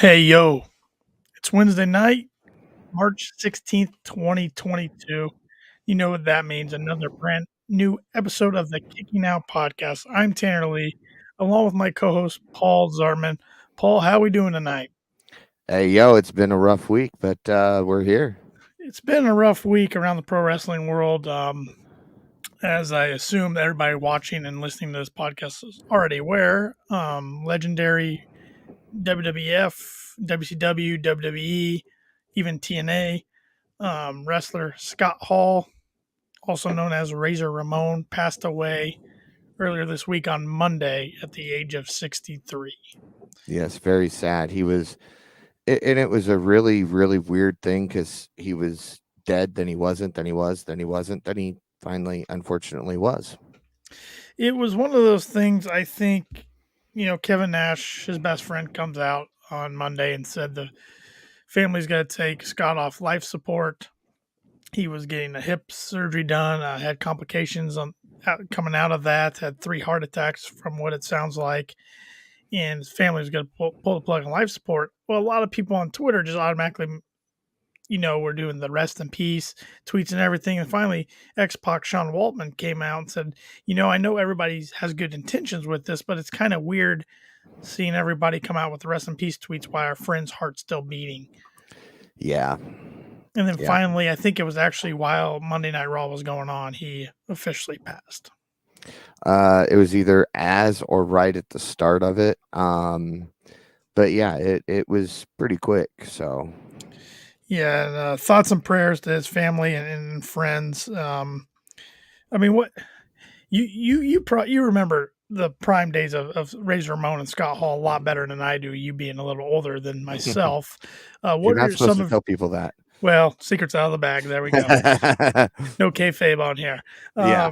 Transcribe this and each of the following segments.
Hey, yo, it's Wednesday night, March 16th, 2022. You know what that means. Another brand new episode of the Kicking Out podcast. I'm Tanner Lee, along with my co host, Paul Zartman. Paul, how we doing tonight? Hey, yo, it's been a rough week, but we're here. It's been a rough week around the pro wrestling world. As I assume everybody watching and listening to this podcast is already aware, legendary WWF, WCW, WWE, even TNA wrestler Scott Hall, also known as Razor Ramon, passed away earlier this week on Monday at the age of 63. Yes, very sad. And it was a really, really weird thing because he was dead, then he wasn't, then he was, then he wasn't, then he finally, unfortunately, was. It was one of those things, I think, Kevin Nash, his best friend, comes out on Monday and said the family's going to take Scott off life support. He was getting a hip surgery done, had complications coming out of that, had 3 heart attacks from what it sounds like, and his family was going to pull the plug on life support. Well, a lot of people on Twitter just automatically, were doing the rest in peace tweets and everything. And finally, X-Pac Sean Waltman came out and said, I know everybody has good intentions with this, but it's kind of weird seeing everybody come out with the rest in peace tweets while our friend's heart's still beating. Yeah. And then Yeah. finally, I think it was actually while Monday Night Raw was going on, he officially passed. It was either as or right at the start of it. But yeah, it was pretty quick. So Yeah, and, thoughts and prayers to his family and friends. I mean, what you remember the prime days of Razor Ramon and Scott Hall a lot better than I do. You being a little older than myself. you're What not are supposed some to of tell people that. well, secrets out of the bag? There we go. No kayfabe on here. Yeah.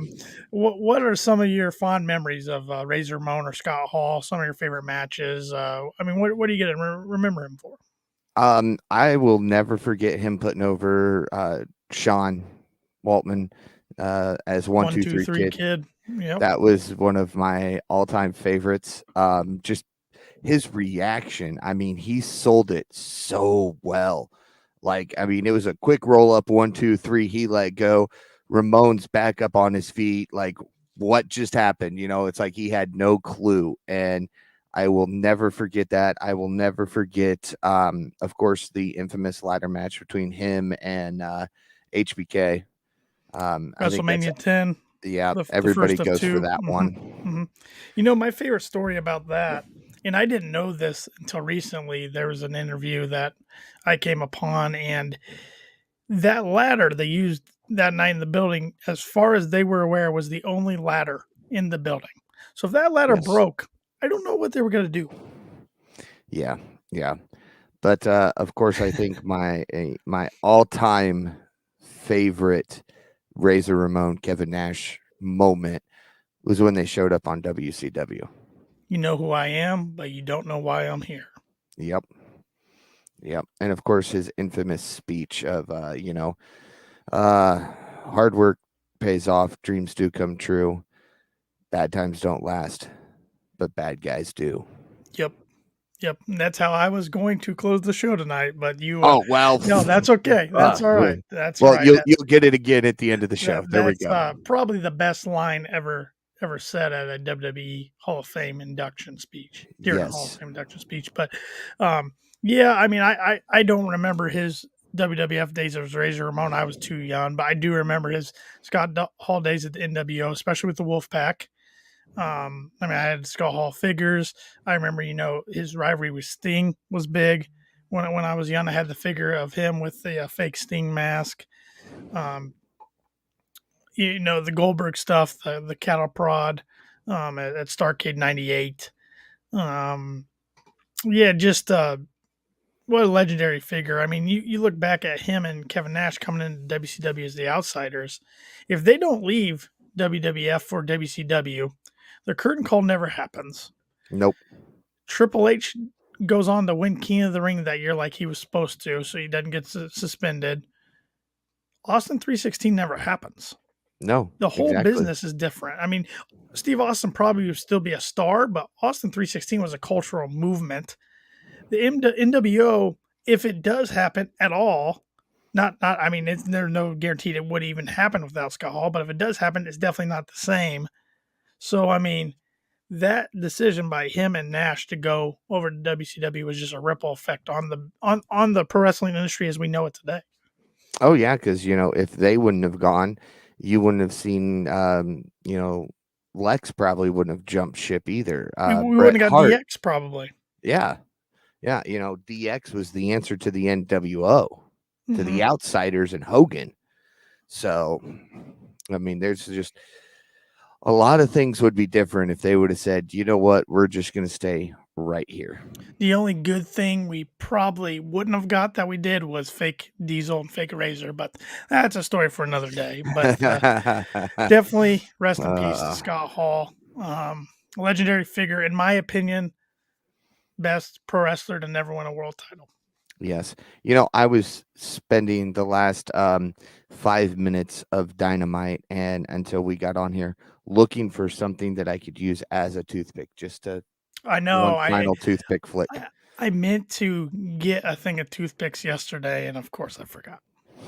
What are some of your fond memories of Razor Ramon or Scott Hall? Some of your favorite matches? I mean, what do you get to remember him for? I will never forget him putting over Sean Waltman as one, One, two, two, three three, kid. kid. Yep. That was one of my all-time favorites. Just his reaction. I mean, he sold it so well. Like, I mean, it was a quick roll up, 1, 2, 3. He let go. Ramon's back up on his feet. Like, what just happened? It's like he had no clue. And I will never forget that. I will never forget, of course, the infamous ladder match between him and HBK. I think that's, WrestleMania 10, yeah, the everybody first of goes for two. that Hmm. one. Hmm. My favorite story about that, and I didn't know this until recently. There was an interview that I came upon, and that ladder they used that night in the building, as far as they were aware, was the only ladder in the building. So if that ladder Yes. broke, I don't know what they were going to do. Yeah. Yeah. But of course, I think my all-time favorite Razor Ramon Kevin Nash moment was when they showed up on WCW. You know who I am, but you don't know why I'm here. Yep. Yep. And of course, his infamous speech of, uh, hard work pays off, dreams do come true, bad times don't last, but bad guys do. Yep. Yep. And that's how I was going to close the show tonight, but Oh well. no, that's okay. That's all right. That's all Well, right. you'll get it again at the end of the show. There we That's go. probably the best line ever said at a WWE Hall of Fame induction speech during a Hall of Yes. Fame induction speech. But yeah, I mean, I don't remember his WWF days as Razor Ramon. I was too young, but I do remember his Scott Hall days at the NWO, especially with the Wolfpack. I mean, I had Scott Hall figures. I remember, his rivalry with Sting was big. When I was young, I had the figure of him with the fake Sting mask. Um, the Goldberg stuff, the cattle prod at Starrcade '98. Um, yeah, just what a legendary figure. I mean, you look back at him and Kevin Nash coming into WCW as the outsiders. If they don't leave WWF for WCW, the curtain call never happens. Nope. Triple H goes on to win King of the Ring that year like he was supposed to, so he doesn't get suspended. Austin 316 never happens. No. The whole Exactly. business is different. I mean, Steve Austin probably would still be a star, but Austin 316 was a cultural movement the NWO, if it does happen at all, I mean, there's no guarantee it would even happen without Scott Hall, but if it does happen, it's definitely not the same. So I mean, that decision by him and Nash to go over to WCW was just a ripple effect on the pro wrestling industry as we know it today. Oh yeah, because if they wouldn't have gone, you wouldn't have seen. Lex probably wouldn't have jumped ship either. We Bret wouldn't have got Hart, DX probably. yeah, yeah. DX was the answer to the NWO, to the Outsiders and Hogan. So, I mean, there's just a lot of things would be different if they would have said, you know what, we're just going to stay right here. The only good thing we probably wouldn't have got that we did was fake Diesel and fake Razor, but that's a story for another day. But definitely rest in peace to Scott Hall. Legendary figure, in my opinion, best pro wrestler to never win a world title. Yes. I was spending the last 5 minutes of Dynamite and until we got on here looking for something that I could use as a toothpick, just to I know. one final toothpick flick. I meant to get a thing of toothpicks yesterday, and of course I forgot.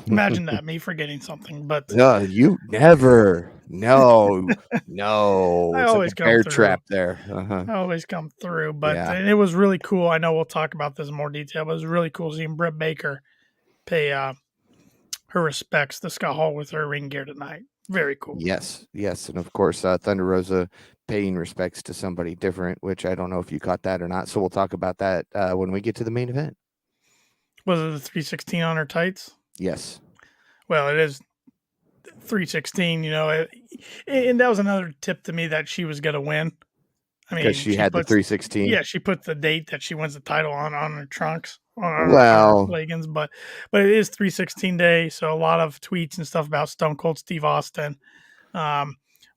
Imagine that, me forgetting something. But you never. No. I It's always like a bear come through. trap there. I always come through. But Yeah. it was really cool. I know we'll talk about this in more detail, but it was really cool seeing Britt Baker pay her respects to Scott Hall with her ring gear tonight. Very cool. Yes. And of course, Thunder Rosa paying respects to somebody different, which I don't know if you caught that or not. So we'll talk about that when we get to the main event. Was it the 316 on her tights? Yes. Well, it is 316, and that was another tip to me that she was going to win. I mean, because she had the 316. Yeah, she put the date that she wins the title on her trunks, on Well, her leggings, but it is 316 day, so a lot of tweets and stuff about Stone Cold Steve Austin.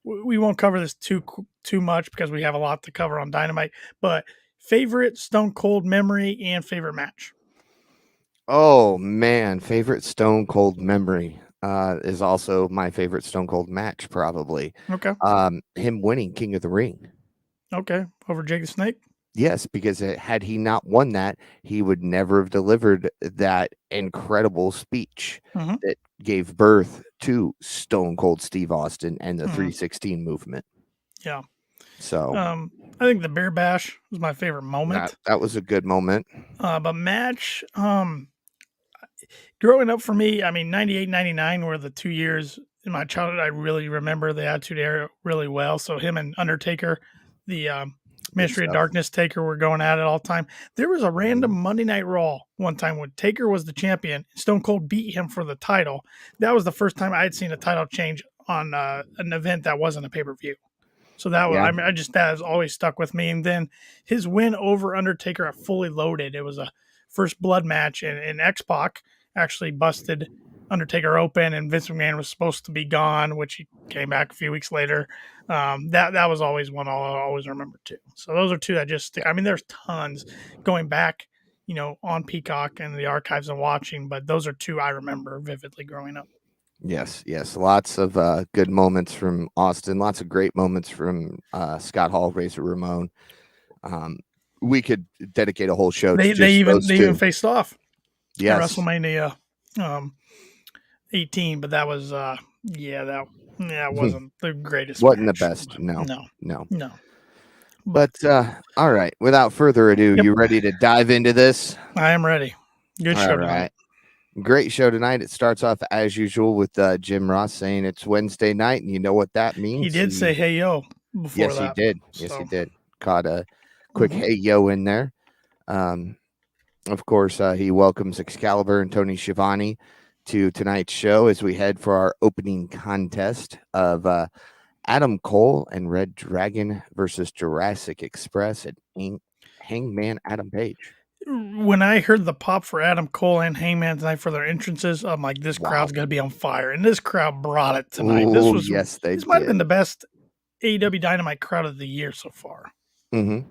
We won't cover this too much because we have a lot to cover on Dynamite. But favorite Stone Cold memory and favorite match. Oh man, favorite Stone Cold memory is also my favorite Stone Cold match, probably. Okay. Him winning King of the Ring. Okay, over Jake the Snake. Yes, because had he not won that, he would never have delivered that incredible speech that gave birth to Stone Cold Steve Austin and the 316 movement. Yeah. So I think the Bear Bash was my favorite moment. That was a good moment. But match, growing up for me, I mean, 98, 99 were the 2 years in my childhood. I really remember the Attitude Era really well. So him and Undertaker, the Ministry of Darkness Taker, were going at it all the time. There was a random Monday Night Raw one time when Taker was the champion. Stone Cold beat him for the title. That was the first time I had seen a title change on an event that wasn't a pay-per-view. So that was, that has always stuck with me. And then his win over Undertaker at Fully Loaded, it was a first blood match, and X-Pac actually busted Undertaker open, and Vince McMahon was supposed to be gone, which he came back a few weeks later. That was always one I'll always remember too. So those are two that just stick. I mean, there's tons going back, on Peacock and the archives and watching, but those are two I remember vividly growing up. Yes. Lots of good moments from Austin. Lots of great moments from Scott Hall, Razor Ramon. We could dedicate a whole show to they even faced off. Yes. At WrestleMania 18, but that was that wasn't the greatest. Wasn't match, the best. No. But all right. Without further ado, you ready to dive into this? I am ready. Good show tonight. Great show tonight. It starts off as usual with Jim Ross saying it's Wednesday night, and you know what that means. He did say "Hey yo" before yes, that. He did. Yes, he did. Caught a quick "Hey yo" in there. Of course, he welcomes Excalibur and Tony Schiavone to tonight's show as we head for our opening contest of Adam Cole and Red Dragon versus Jurassic Express at Hangman Adam Page. When I heard the pop for Adam Cole and Hangman tonight for their entrances, I'm like, this crowd's going to be on fire. And this crowd brought it tonight. Ooh, this might have been the best AEW Dynamite crowd of the year so far. And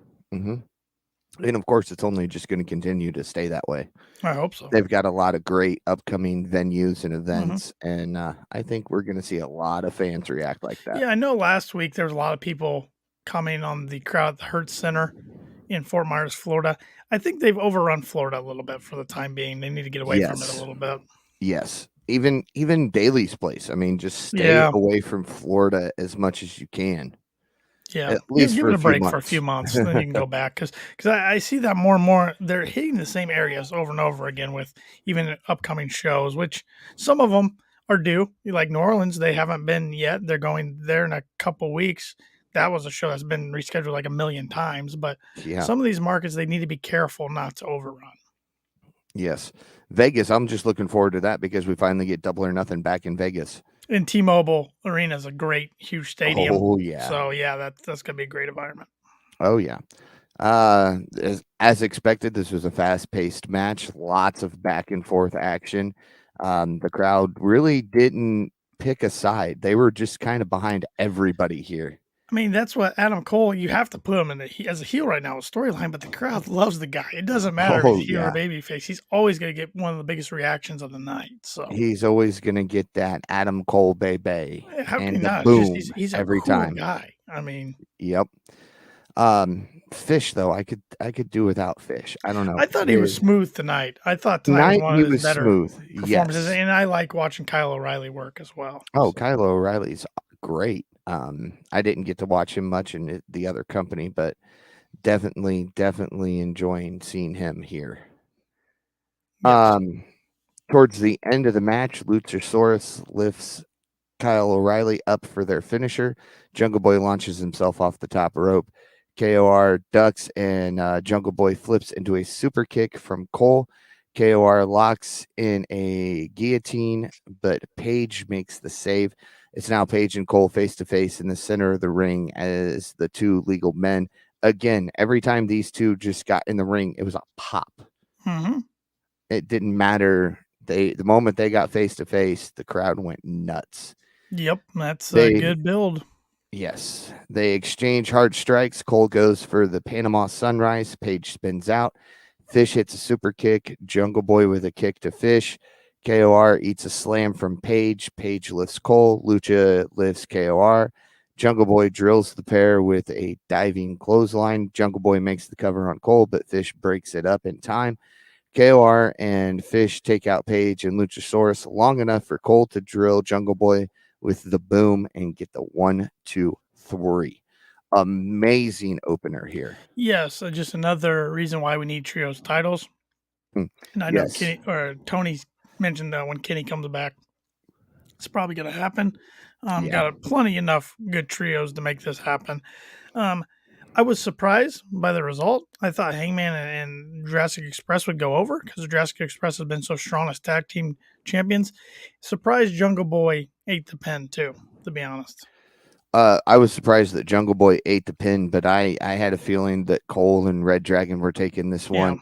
of course, it's only just going to continue to stay that way. I hope so. They've got a lot of great upcoming venues and events, and I think we're going to see a lot of fans react like that. Yeah, I know last week there was a lot of people coming on the crowd at the Hertz Center, in Fort Myers, Florida. I think they've overrun Florida a little bit for the time being. They need to get away from it a Yes. little bit. Yes. Even Bailey's place. I mean, just stay Yeah, away from Florida as much as you can, yeah. at least Give for it a a few break for a few months. months, then you can go back because I see that more and more. They're hitting the same areas over and over again with even upcoming shows, which some of them are due. Like New Orleans, they haven't been yet. They're going there in a couple weeks. That was a show that's been rescheduled like a million times. But Yeah. some of these markets, they need to be careful not to overrun. Yes. Vegas, I'm just looking forward to that because we finally get Double or Nothing back in Vegas. And T-Mobile Arena is a great, huge stadium. Oh yeah. So yeah, that's gonna be a great environment. Oh yeah. As expected, this was a fast-paced match, lots of back and forth action. The crowd really didn't pick a side. They were just kind of behind everybody here. I mean, that's what Adam Cole. You have to put him in as a heel right now, a storyline. But the crowd loves the guy. It doesn't matter if Oh he's heel or yeah. babyface. He's always going to get one of the biggest reactions of the night. So He's always gonna get that Adam Cole baby how can and he the not? It's just boom he's a every cool time. guy. I mean, Yep. Fish though, I could do without Fish. I don't know. I thought he was smooth tonight. I thought tonight was Tonight one he of his was better smooth. performances, Yes. and I like watching Kyle O'Reilly work as well. Oh, So Kylo O'Reilly's great. I didn't get to watch him much in the other company, but definitely enjoying seeing him here. yes, Towards the end of the match, Luchasaurus lifts Kyle O'Reilly up for their finisher. Jungle Boy launches himself off the top rope. KOR ducks and Jungle Boy flips into a super kick from Cole. KOR locks in a guillotine, but Page makes the save. It's now Page and Cole face to face in the center of the ring as the two legal men. Again, every time these two just got in the ring, it was a pop. hmm It didn't matter. The moment they got face to face, the crowd went nuts. yep, that's a They good build. Yes, they exchange hard strikes. Cole goes for the Panama Sunrise. Page spins out. Fish hits a super kick. Jungle Boy with a kick to Fish. KOR eats a slam from Page. Page lifts Cole. Lucha lifts KOR. Jungle Boy drills the pair with a diving clothesline. Jungle Boy makes the cover on Cole, but Fish breaks it up in time. KOR and Fish take out Page and Luchasaurus long enough for Cole to drill Jungle Boy with the boom and get the 1, 2, 3. Amazing opener here. Yes, just another reason why we need trios titles. Mm, And I know yes. Kenny or Tony mentioned that when Kenny comes back, it's probably going to happen. Yeah. Got plenty enough good trios to make this happen. Um, I was surprised by the result. I thought Hangman and Jurassic Express would go over because Jurassic Express has been so strong as tag team champions. Surprised Jungle Boy ate the pin too, to be honest. I was surprised that Jungle Boy ate the pin, but I had a feeling that Cole and Red Dragon were taking this Yeah.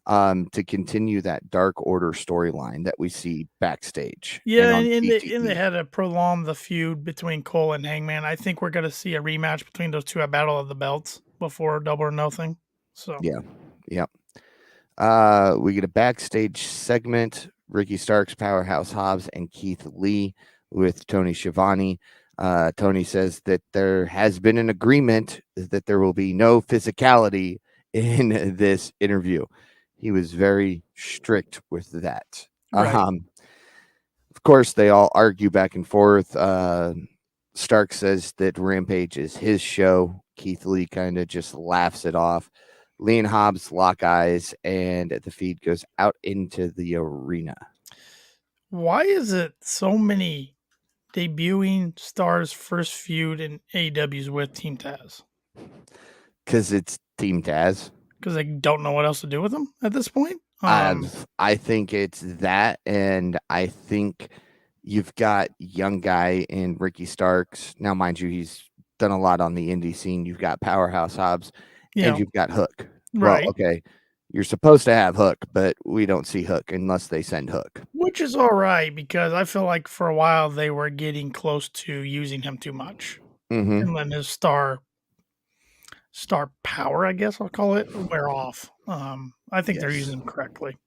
one to continue that Dark Order storyline that we see backstage and Yeah, on and they BTE. had to prolong the feud between Cole and Hangman. I think we're going to see a rematch between those two at Battle of the Belts before Double or Nothing. So Yeah. Yeah. We get a backstage segment. Ricky Starks, Powerhouse Hobbs, and Keith Lee with Tony Schiavone. Tony says that there has been an agreement that there will be no physicality in this interview. He was very strict with that. right. Of course, they all argue back and forth. Stark says that Rampage is his show. Keith Lee kind of just laughs it off. Lee and Hobbs lock eyes, and the feed goes out into the arena. Why is it so many debuting stars' first feud in AEW's with Team Taz? Because it's Team Taz. Because they don't know what else to do with them at this point. I think it's that, and I think you've got young guy in Ricky Starks. Now, mind you, he's done a lot on the indie scene. You've got Powerhouse Hobbs, You and know, you've got Hook. Well, right. okay, you're supposed to have Hook, but we don't see Hook unless they send Hook. Which is all right because I feel like for a while they were getting close to using him too much Mm-hmm. and letting his star power, I guess I'll call it, wear off. I think they're Yes. using him correctly.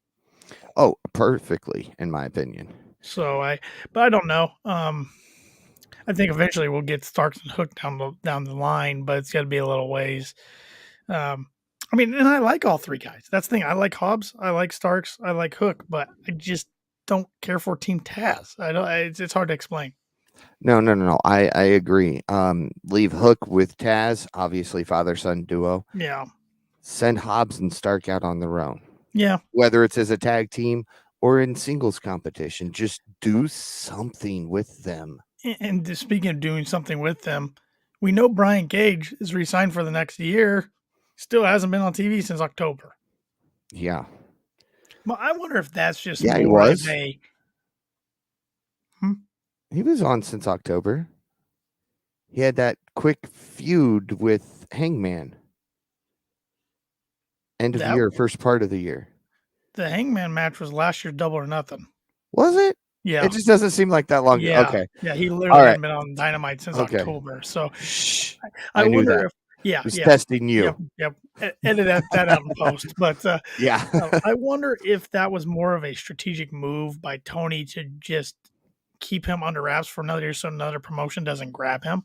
Oh, perfectly, in my opinion. So but I don't know. I think eventually we'll get Starks and Hook down the line, but it's got to be a little ways. Um, I mean, and I like all three guys. That's the thing. I like Hobbs, I like Starks, I like Hook, but I just don't care for Team Taz. I don't. It's hard to explain. No. I agree. Leave Hook with Taz, obviously father son duo. Yeah, Send Hobbs and Stark out on their own, yeah. whether it's as a tag team or in singles competition. Just do something with them. And speaking of doing something with them, we know Brian Cage is re-signed for the next year. Still hasn't been on TV since October. Yeah. Well, I wonder if that's just Yeah, he more of was. a. He was on since October. He had that quick feud with Hangman. End of That year, first part of the year. the Hangman match was last year's Double or Nothing. Was it? Yeah, It just doesn't seem like that long ago. yeah, Okay. yeah. He All literally right. hadn't been on Dynamite since Okay. October. So Shh. I I knew wonder that. if. Yeah, Just yeah, testing you. yep. Edit that out in post. But Yeah. I wonder if that was more of a strategic move by Tony to just keep him under wraps for another year, so another promotion doesn't grab him.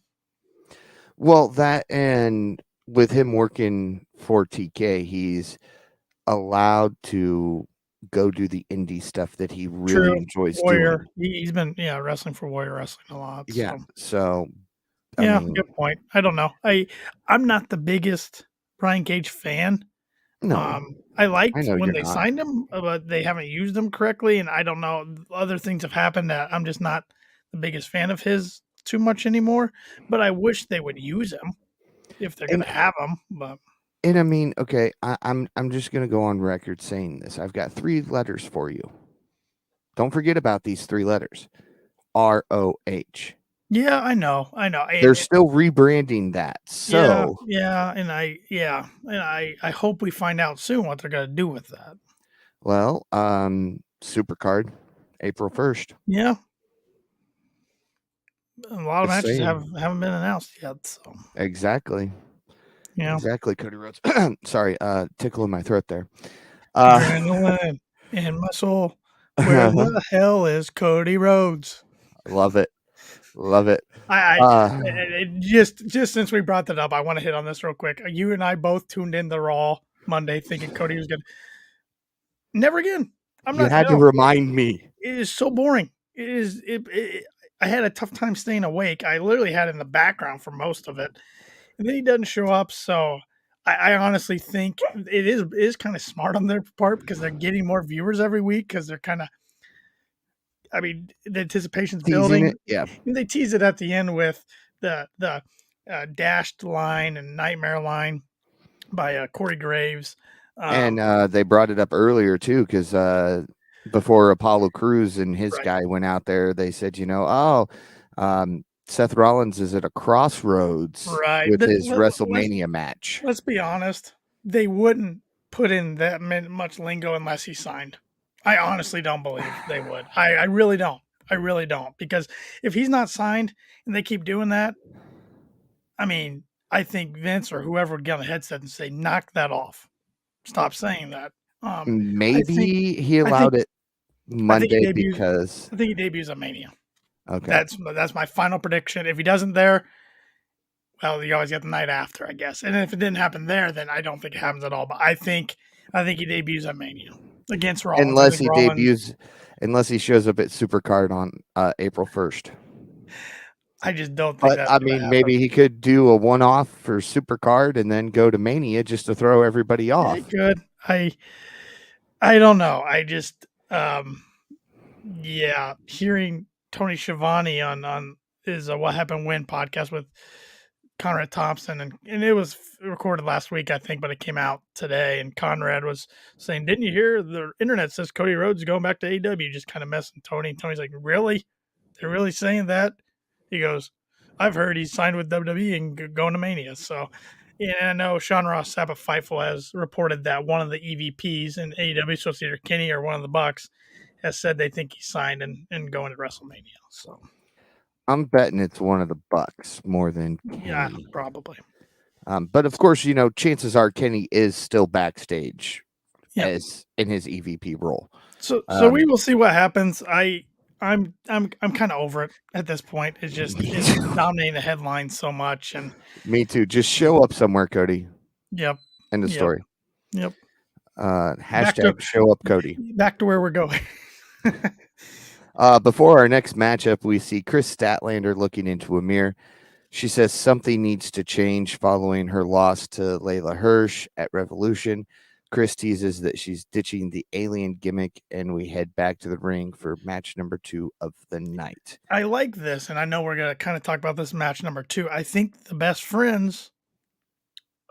Well, that and with him working for TK, he's allowed to go do the indie stuff that he really enjoys Warrior. doing. He's been wrestling for Warrior Wrestling a lot. Yeah. So So, I yeah, mean, good point. I don't know. I'm not the biggest Brian Cage fan. no, I I liked know when you're they not. signed him, but they haven't used him correctly, and I don't know. Other things have happened that I'm just not the biggest fan of his too much anymore. But I wish they would use him if they're going And to have him. But I mean, okay, I'm just gonna go on record saying this. I've got 3 letters for you. Don't forget about these 3 letters. ROH. yeah, I know. They're still rebranding that. Yeah, So, and I hope we find out soon what they're going to do with that. well, Supercard, April 1st. Yeah, a lot of Just matches saying. haven't been announced yet. So Exactly. yeah, Exactly, Cody Rhodes. Sorry, tickle in my throat there. adrenaline in my soul. Where the hell is Cody Rhodes? Love it. Love it. Just since we brought that up, I want to hit on this real quick. You and I both tuned in the Raw Monday thinking Cody was good. Never again. I'm You not. had to No, remind me. it is so boring. It is. I had a tough time staying awake. I literally had it in the background for most of it, and then he doesn't show up. So I honestly think it is kind of smart on their part because they're getting more viewers every week because they're kind of. I mean, the anticipation's Teasing building. it. Yeah. And they tease it at the end with the dashed line and nightmare line by Corey Graves. And they brought it up earlier too, because before Apollo Crews and his Right. guy went out there, they said, Seth Rollins is at a crossroads Right. with his WrestleMania match. Let's be honest. They wouldn't put in that much lingo unless he signed. I honestly don't believe they would. I really don't. I really don't. Because if he's not signed and they keep doing that, I mean, I think Vince or whoever would get on the headset and say, knock that off. Stop saying that. Maybe he I think allowed it I think he Monday debuts. because I think he debuts at Mania. okay. That's my final prediction. If he doesn't there, well, you always get the night after, I guess. And if it didn't happen there, then I don't think it happens at all. But I think he debuts at Mania against Rollins. Unless he shows up at Supercard on April 1st. I just don't think But that's I going to mean, happen. maybe he could do a one-off for Supercard and then go to Mania just to throw everybody off. He could. I don't know. I just hearing Tony Schiavone on his What Happened When podcast with Conrad Thompson, and it was recorded last week, I think, but it came out today. And Conrad was saying, "Didn't you hear the internet says Cody Rhodes is going back to AEW?" Just kind of messing Tony. And Tony's like, "Really? They're really saying that?" He goes, "I've heard he's signed with WWE and going to Mania." So, yeah, I know Sean Ross Sapp of Fightful has reported that one of the EVPs in AEW, so it's either Kenny or one of the Bucks, has said they think he's signed and going to WrestleMania. So I'm betting it's one of the Bucks more than Kenny. yeah, probably. But of course, chances are Kenny is still backstage as in his EVP role. So we will see what happens. I'm kind of over it at this point. It's dominating the headlines so much, and me too. Just show up somewhere, Cody. yep. End of story. Yep. Hashtag show up Cody. Back to where we're going. Before our next matchup, we see Chris Statlander looking into a mirror. She says something needs to change following her loss to Layla Hirsch at Revolution. Chris teases that she's ditching the alien gimmick, and we head back to the ring for match number 2 of the night. I like this, and I know we're going to kind of talk about this match number 2. I think the best friends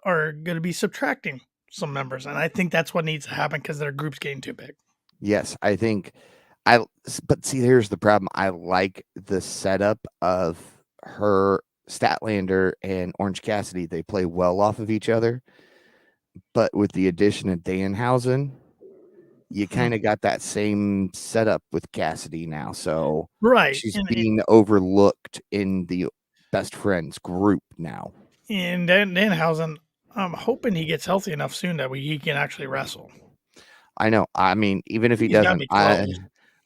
are going to be subtracting some members, and I think that's what needs to happen because their group's getting too big. Yes, I think but see, here's the problem. I like the setup of her, Statlander, and Orange Cassidy. They play well off of each other, but with the addition of Danhausen, you kind of got that same setup with Cassidy now. So Right. she's being overlooked in the best friends group now. And Danhausen, I'm hoping he gets healthy enough soon that he can actually wrestle. I know. I mean, even if he doesn't,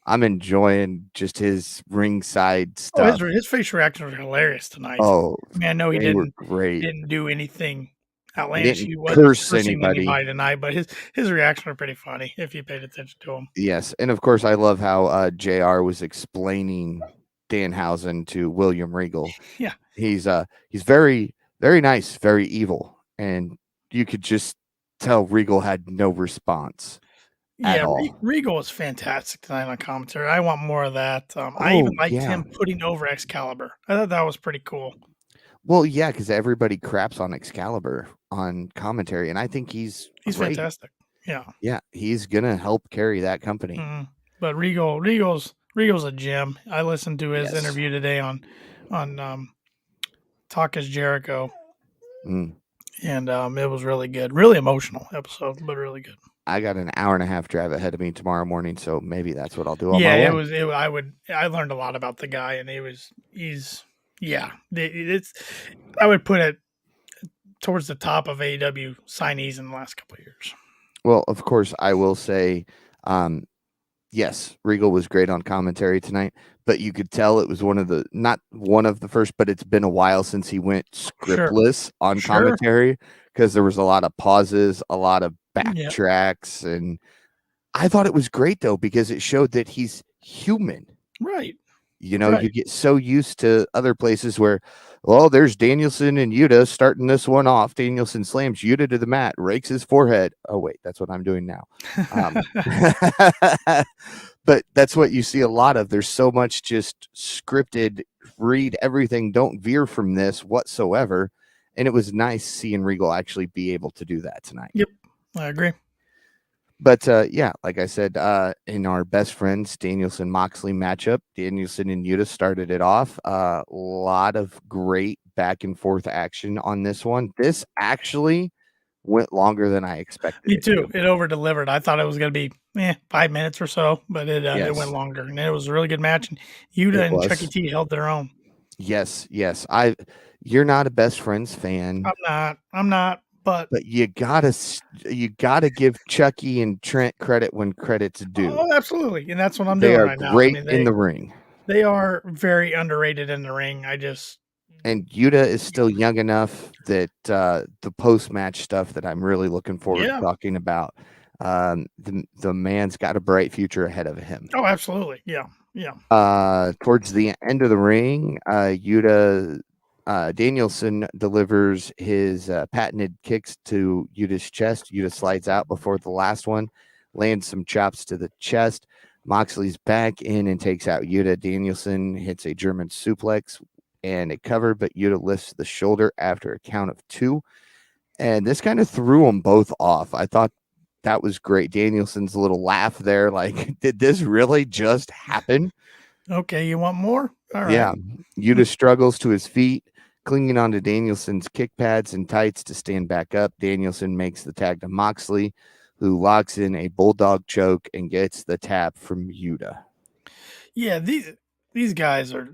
I'm enjoying just his ringside stuff. His facial reactions were hilarious tonight. Oh, I mean, I know he were great. didn't do anything outlandish. He He didn't wasn't curse cursing anybody tonight, but his reactions were pretty funny if you paid attention to him. Yes, and of course, I love how JR was explaining Danhausen to William Regal. Yeah, he's very, very nice, very evil, and you could just tell Regal had no response. Yeah, Regal was fantastic tonight on commentary. I want more of that. I even liked him putting over Excalibur. I thought that was pretty cool. Well, yeah, because everybody craps on Excalibur on commentary, and I think he's fantastic. Yeah, he's gonna help carry that company. But Regal's a gem. I listened to his interview today on Talk Is Jericho, and it was really good. Really emotional episode, but really good. I got an hour and a half drive ahead of me tomorrow morning, so maybe that's what I'll do on my way. I learned a lot about the guy, and I would put it towards the top of AEW signees in the last couple of years. Well, of course, I will say, yes, Regal was great on commentary tonight, but you could tell it was not one of the first, but it's been a while since he went scriptless on commentary, because there was a lot of pauses, a lot of backtracks, and I thought it was great though, because it showed that he's human. Right. You know, you get so used to other places where, well, there's Danielson and Yuta starting this one off. Danielson slams Yuta to the mat, rakes his forehead. Oh, wait, that's what I'm doing now. But that's what you see a lot of. There's so much just scripted, read everything, don't veer from this whatsoever. And it was nice seeing Regal actually be able to do that tonight. Yep, I agree. But yeah, like I said, in our best friends Danielson Moxley matchup, Danielson and Yuta started it off. A lot of great back and forth action on this one. This actually went longer than I expected. Me too. It over delivered. I thought it was going to be 5 minutes or so, but it went longer, and it was a really good match. And Yuta and Chucky T held their own. Yes. You're not a best friends fan. I'm not. But you gotta give Chucky and Trent credit when credit's due. Oh, absolutely, and that's what I'm doing right now. They are great in the ring. They are very underrated in the ring. And Yuta is still young enough that the post-match stuff that I'm really looking forward to talking about. The man's got a bright future ahead of him. Oh, absolutely, yeah. Towards the end of the ring, Yuta. Danielson delivers his patented kicks to Yuta's chest. Yuta slides out before the last one, lands some chops to the chest. Moxley's back in and takes out Yuta. Danielson hits a German suplex and a cover, but Yuta lifts the shoulder after a count of 2. And this kind of threw them both off. I thought that was great. Danielson's little laugh there, like, did this really just happen? Okay, you want more? All right. Yeah. Yuta struggles to his feet, clinging onto Danielson's kick pads and tights to stand back up. Danielson makes the tag to Moxley, who locks in a bulldog choke and gets the tap from Yuta. Yeah, these guys are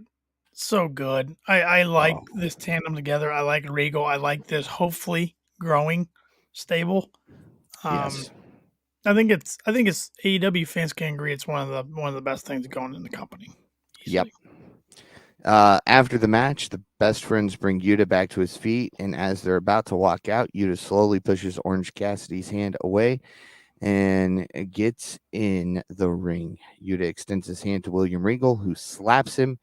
so good. I like this tandem together. I like Regal. I like this hopefully growing stable. Yes. I think it's AEW fans can agree it's one of the best things going in the company. Easily. Yep. After the match, the best friends bring Yuta back to his feet, and as they're about to walk out, Yuta slowly pushes Orange Cassidy's hand away and gets in the ring. Yuta extends his hand to William Regal, who slaps him.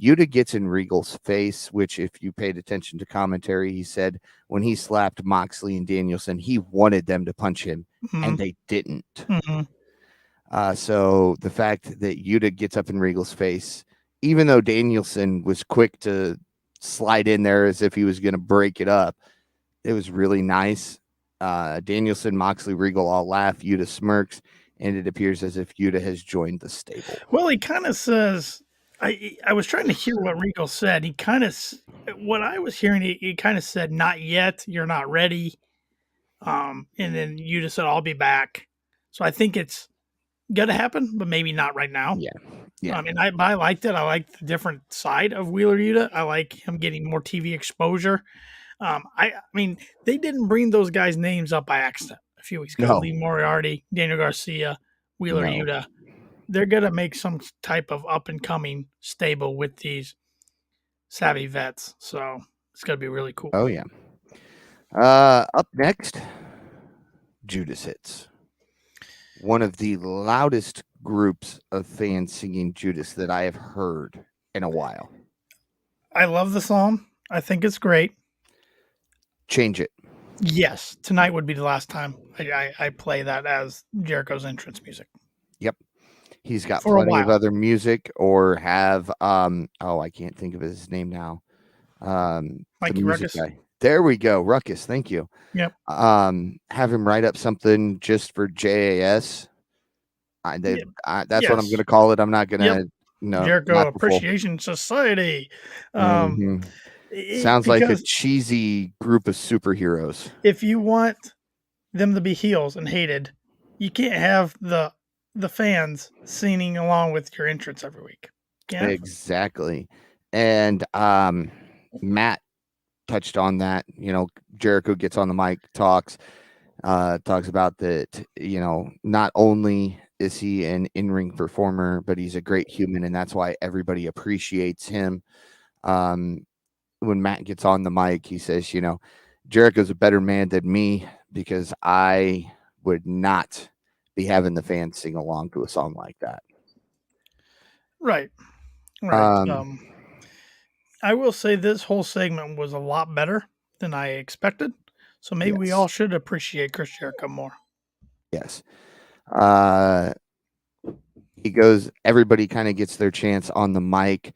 Yuta gets in Regal's face, which, if you paid attention to commentary, he said when he slapped Moxley and Danielson, he wanted them to punch him, and they didn't. So the fact that Yuta gets up in Regal's face, even though Danielson was quick to slide in there as if he was going to break it up, it was really nice. Danielson, Moxley, Regal all laugh. Yuta smirks, and it appears as if Yuta has joined the stable. Well, he kind of says, I was trying to hear what Regal said. He kind of, what I was hearing, he kind of said, "Not yet. You're not ready." And then you just said, "I'll be back." So I think it's gonna happen, but maybe not right now. Yeah. I mean, I liked it. I liked the different side of Wheeler Yuta. I like him getting more TV exposure. I mean, they didn't bring those guys' names up by accident a few weeks ago. No. Lee Moriarty, Daniel Garcia, Wheeler Yuta. They're gonna make some type of up and coming stable with these savvy vets. So it's gonna be really cool. Oh yeah. Up next, Judas Hits. One of the loudest groups of fans singing Judas that I have heard in a while. I love the song. I think it's great. Change it. Yes, tonight would be the last time I play that as Jericho's entrance music. Yep. He's got For a plenty of while. other music, or have I can't think of his name now. The Mikey music Ruckus. guy. There we go. Ruckus. Thank you. Yep. Have him write up something just for JAS. That's what I'm going to call it. I'm not going to. No, Jericho not the full. Appreciation Society. Sounds like a cheesy group of superheroes. If you want them to be heels and hated, you can't have the fans singing along with your entrance every week. Yeah, exactly. And Matt touched on that. You know, Jericho gets on the mic, talks about that. You know, not only is he an in-ring performer, but he's a great human, and that's why everybody appreciates him. When Matt gets on the mic, he says, you know, Jericho's a better man than me because I would not be having the fans sing along to a song like that. Right. I will say this whole segment was a lot better than I expected. So maybe we all should appreciate Chris Jericho more. Yes. He goes, everybody kind of gets their chance on the mic.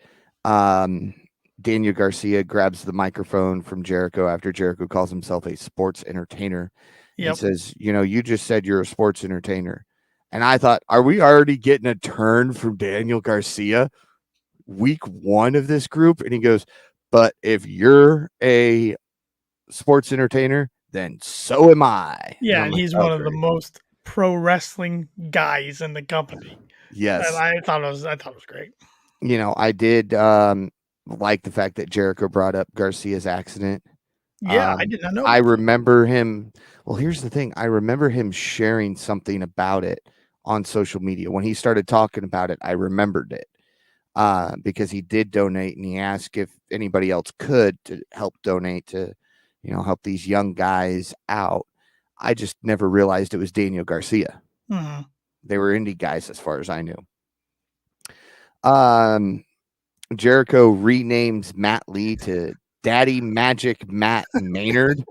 Daniel Garcia grabs the microphone from Jericho after Jericho calls himself a sports entertainer. He says, you know, you just said you're a sports entertainer. And I thought, are we already getting a turn from Daniel Garcia week one of this group? And he goes, but if you're a sports entertainer, then so am I. Yeah, and he's one of the most pro wrestling guys in the company. Yes. And I thought it was great. You know, I did like the fact that Jericho brought up Garcia's accident. Yeah, I did not know. I remember him. Well, here's the thing. I remember him sharing something about it on social media. When he started talking about it, I remembered it because he did donate, and he asked if anybody else could to help donate to, you know, help these young guys out. I just never realized it was Daniel Garcia. Mm-hmm. They were indie guys as far as I knew. Jericho renames Matt Lee to Daddy Magic Matt Maynard,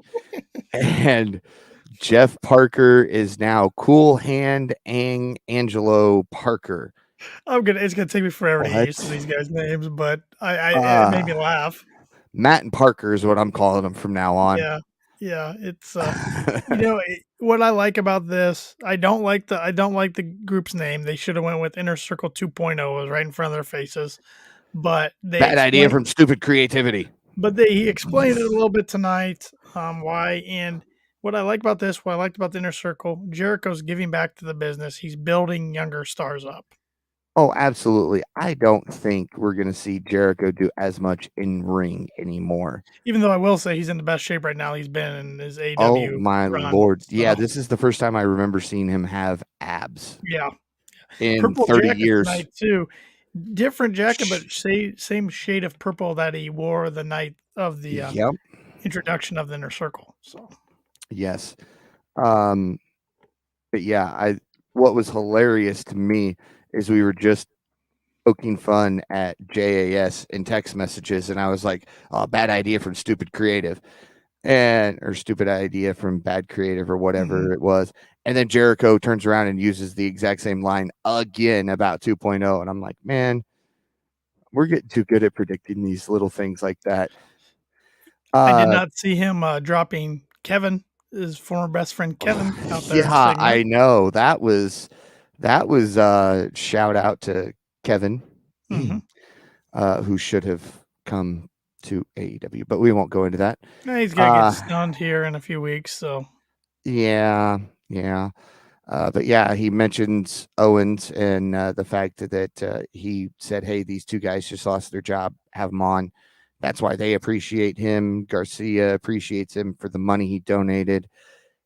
and Jeff Parker is now Cool Hand Angelo Parker. It's gonna take me forever to get used to these guys' names, but it made me laugh. Matt and Parker is what I'm calling them from now on. Yeah, it's you know what I like about this. I don't like the group's name. They should have went with Inner Circle 2.0. It was right in front of their faces, but bad idea from stupid creativity. But he explained it a little bit tonight. Why, and what I like about this, what I liked about the Inner Circle, Jericho's giving back to the business. He's building younger stars up. Oh, absolutely. I don't think we're going to see Jericho do as much in ring anymore. Even though I will say he's in the best shape right now he's been in his AEW. Oh, my Lord. So. Yeah, this is the first time I remember seeing him have abs. Yeah. In Purple 30 Jacket years. Tonight too. Different jacket, but same shade of purple that he wore the night of the Yep. introduction of the Inner Circle. So Yes. Um, but yeah, what was hilarious to me is we were just poking fun at JAS in text messages, and I was like, "Oh, bad idea from stupid creative," or stupid idea from bad creative or whatever it was. And then Jericho turns around and uses the exact same line again about 2.0, and I'm like, man, we're getting too good at predicting these little things like that. I did not see him dropping Kevin, his former best friend Kevin, out there in the Yeah, I segment. know that was shout out to Kevin, who should have come to AEW, but we won't go into that. He's gonna get stunned here in a few weeks, so Yeah, yeah. But yeah, he mentions Owens and the fact that he said, "Hey, these two guys just lost their job. Have them on. That's why they appreciate him. Garcia appreciates him for the money he donated.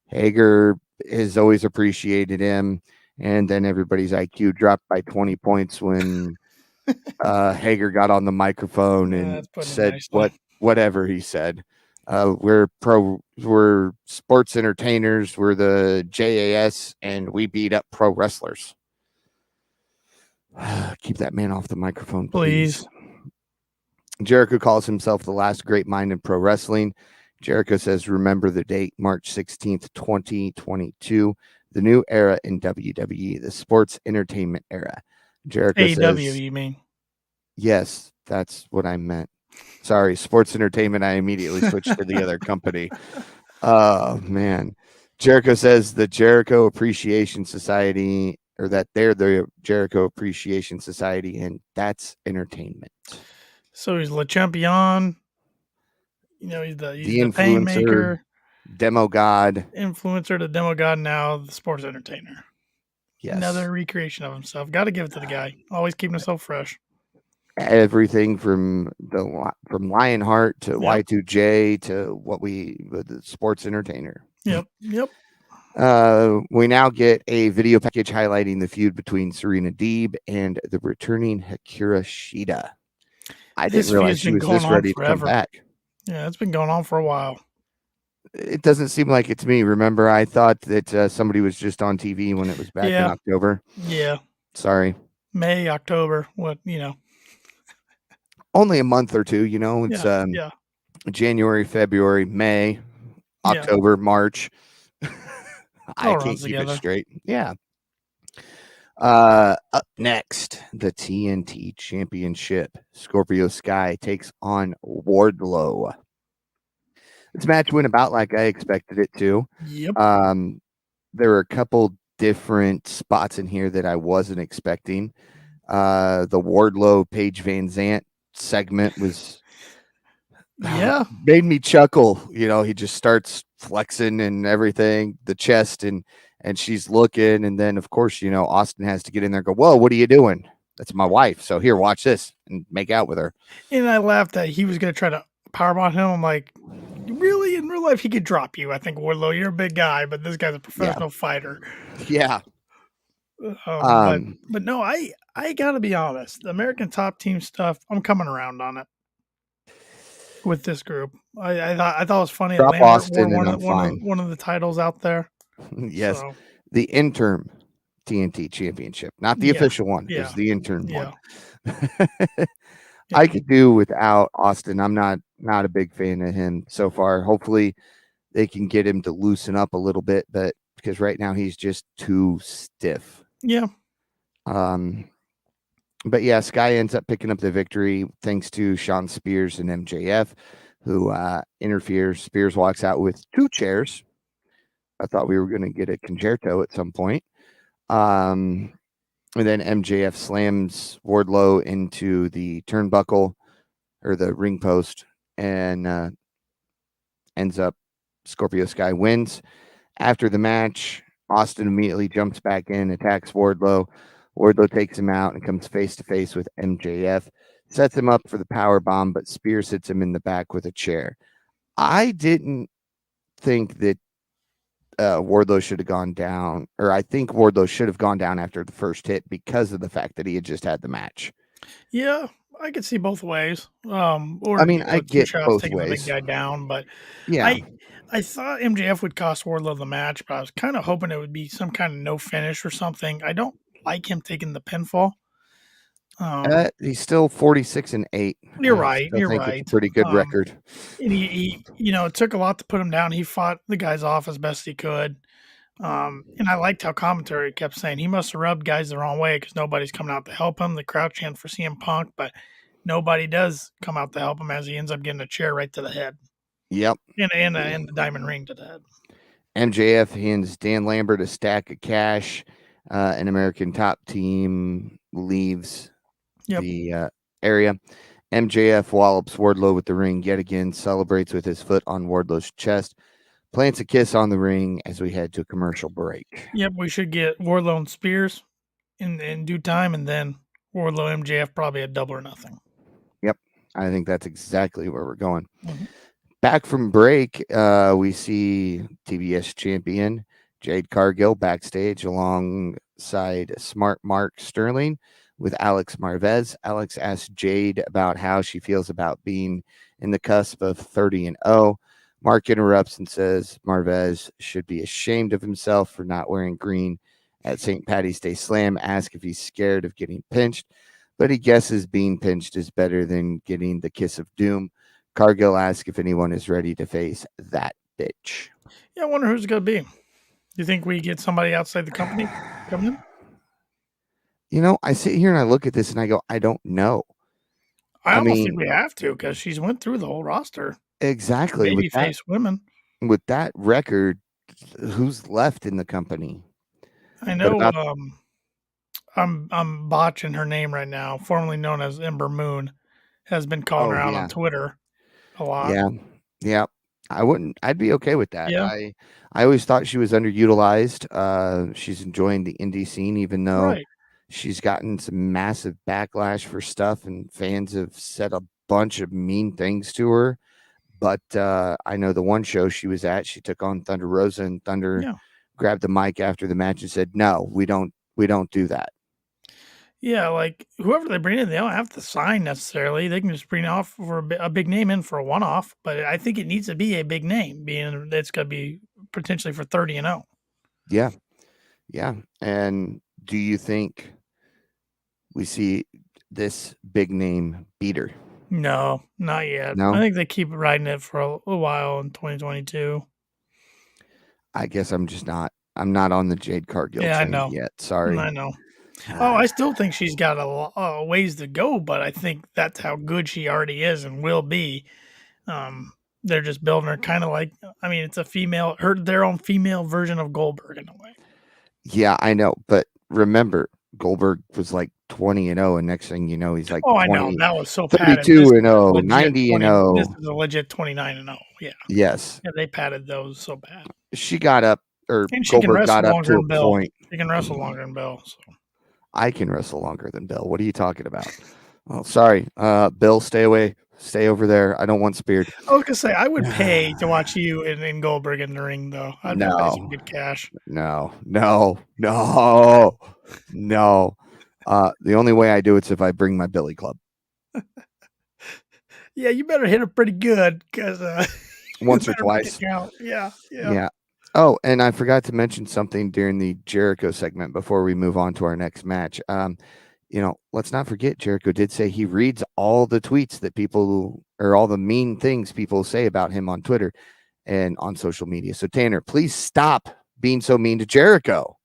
Hager has always appreciated him." And then everybody's IQ dropped by 20 points when Hager got on the microphone and that's putting it said nicely. whatever he said. We're sports entertainers. We're the JAS, and we beat up pro wrestlers. Keep that man off the microphone, please. Jericho calls himself the last great mind in pro wrestling. Jericho says, "Remember the date, March 16th, 2022, the new era in WWE, the sports entertainment era." Jericho AEW, says, you mean? "Yes, that's what I meant. Sorry, sports entertainment." I immediately switched to the other company. Oh, man. Jericho says the Jericho Appreciation Society, or that they're the Jericho Appreciation Society, and that's entertainment. So he's Le Champion. You know, he's The the influencer, Painmaker, demo god. influencer, the demo god, now the sports entertainer. Yes. Another recreation of himself. Got to give it to the guy. Always keeping himself fresh. Everything from Lionheart to Yep. Y2J to the sports entertainer. Yep. We now get a video package highlighting the feud between Serena Deeb and the returning Hikaru Shida. I didn't realize she was this ready to come back. Yeah, it's been going on for a while. It doesn't seem like it to me. Remember, I thought that somebody was just on TV when it was back in October. Yeah. Sorry. May, October, only a month or two, it's January, February, May, October, March. I can't keep it straight. Yeah. Up next, the TNT Championship. Scorpio Sky takes on Wardlow. This match went about like I expected it to. Yep. There were a couple different spots in here that I wasn't expecting. The Wardlow Paige Van Zant segment was made me chuckle. He just starts flexing and everything, the chest, and she's looking, and then of course Austin has to get in there and go, "Whoa, what are you doing? That's my wife, so here, watch this," and make out with her. And I laughed that he was going to try to powerbomb him. I'm like, really? In real life, he could drop you. I think, Wardlow, you're a big guy, but this guy's a professional fighter. Yeah. But no, I gotta be honest. The American Top Team stuff, I'm coming around on it with this group. I thought it was funny. Drop Austin wore and I'm fine. One of the titles out there. Yes, so. The interim TNT Championship, not the official one. Yeah. It's the interim one. I could do without Austin. I'm not a big fan of him so far. Hopefully, they can get him to loosen up a little bit, but because right now he's just too stiff. Yeah. But yeah, Sky ends up picking up the victory thanks to Sean Spears and MJF, who interferes. Spears walks out with 2 chairs. I thought we were going to get a concerto at some point. And then MJF slams Wardlow into the turnbuckle or the ring post and ends up Scorpio Sky wins. After the match, Austin immediately jumps back in, attacks Wardlow. Wardlow takes him out and comes face to face with MJF, sets him up for the power bomb, but Spears hits him in the back with a chair. I didn't think that Wardlow should have gone down, or I think Wardlow should have gone down after the first hit because of the fact that he had just had the match. Yeah, I could see both ways. I Or mean, I two get shots both taking the big ways. guy down, but Yeah. I I thought MJF would cost Wardlow the match, but I was kind of hoping it would be some kind of no finish or something. I don't like him taking the pinfall. He's still 46-8. You're I right. still You're think it's a right. pretty good record. And it took a lot to put him down. He fought the guys off as best he could. And I liked how commentary kept saying he must have rubbed guys the wrong way because nobody's coming out to help him. The crowd chant for CM Punk, but nobody does come out to help him as he ends up getting a chair right to the head Yep. and the diamond ring to the head. MJF hands Dan Lambert a stack of cash. An American Top Team leaves Yep. the area. MJF wallops Wardlow with the ring yet again, celebrates with his foot on Wardlow's chest, plants a kiss on the ring as we head to a commercial break. Yep. We should get Wardlow and Spears in due time, and then Wardlow MJF probably a double or nothing. Yep. I think that's exactly where we're going. Mm-hmm. Back from break, we see TBS champion Jade Cargill backstage alongside Smart Mark Sterling with Alex Marvez. Alex asks Jade about how she feels about being in the cusp of 30-0. Mark interrupts and says Marvez should be ashamed of himself for not wearing green at St. Patty's Day Slam. Asks if he's scared of getting pinched, but he guesses being pinched is better than getting the kiss of doom. Cargill asks if anyone is ready to face that bitch. Yeah, I wonder who's it going to be. Do you think we get somebody outside the company coming in? You know, I sit here and I look at this and I go, I don't know. I almost think mean, we have to because she's went through the whole roster. exactly. Babyface women. With that record, who's left in the company? I What know. about I'm botching her name right now. Formerly known as Ember Moon, has been calling oh her out on yeah. Twitter a lot. Yeah. Yeah. I'd be okay with that. Yeah, I always thought she was underutilized. She's enjoying the indie scene, even though right. she's gotten some massive backlash for stuff and fans have said a bunch of mean things to her. But I know the one show she was at, she took on Thunder Rosa, and Thunder Yeah, grabbed the mic after the match and said, "No, we don't do that." yeah. Like whoever they bring in, they don't have to sign necessarily. They can just bring off for a big name in for a one-off. But I think it needs to be a big name, being it's going to be potentially for 30-0. Yeah, yeah. And do you think we see this big name beater? No, not yet. I No, think they keep riding it for a while in 2022. I guess I'm just not. I'm not on the Jade Cargill Yeah, I train know. yet. Sorry. I know. Oh, I still think she's got a ways to go, but I think that's how good she already is and will be. They're just building her kind of like, I mean, it's a female, their own female version of Goldberg in a way. Yeah, I know. But remember, Goldberg was like 20-0, and next thing you know, he's like Oh, I know 20, that was so padded. This is a 32-0, legit 20. This 90-0. is a legit 29-0. Yeah, Yes. yeah, they padded those so bad, She got up, or and she can Goldberg wrestle got up longer to a than Bill. point. She can wrestle longer than Bill. So. I can wrestle longer than Bill. What are you talking about? Oh, sorry. Bill, stay away. Stay over there. I don't want speared. I was gonna say I would pay to watch you and Goldberg in the ring, though. I'd pay some No, good cash. no. The only way I do it's if I bring my Billy Club. Yeah, you better hit it pretty good because Once or twice. Yeah. Yeah. Oh, and I forgot to mention something during the Jericho segment before we move on to our next match. Let's not forget Jericho did say he reads all the tweets that people or all the mean things people say about him on Twitter and on social media. So Tanner, please stop being so mean to Jericho.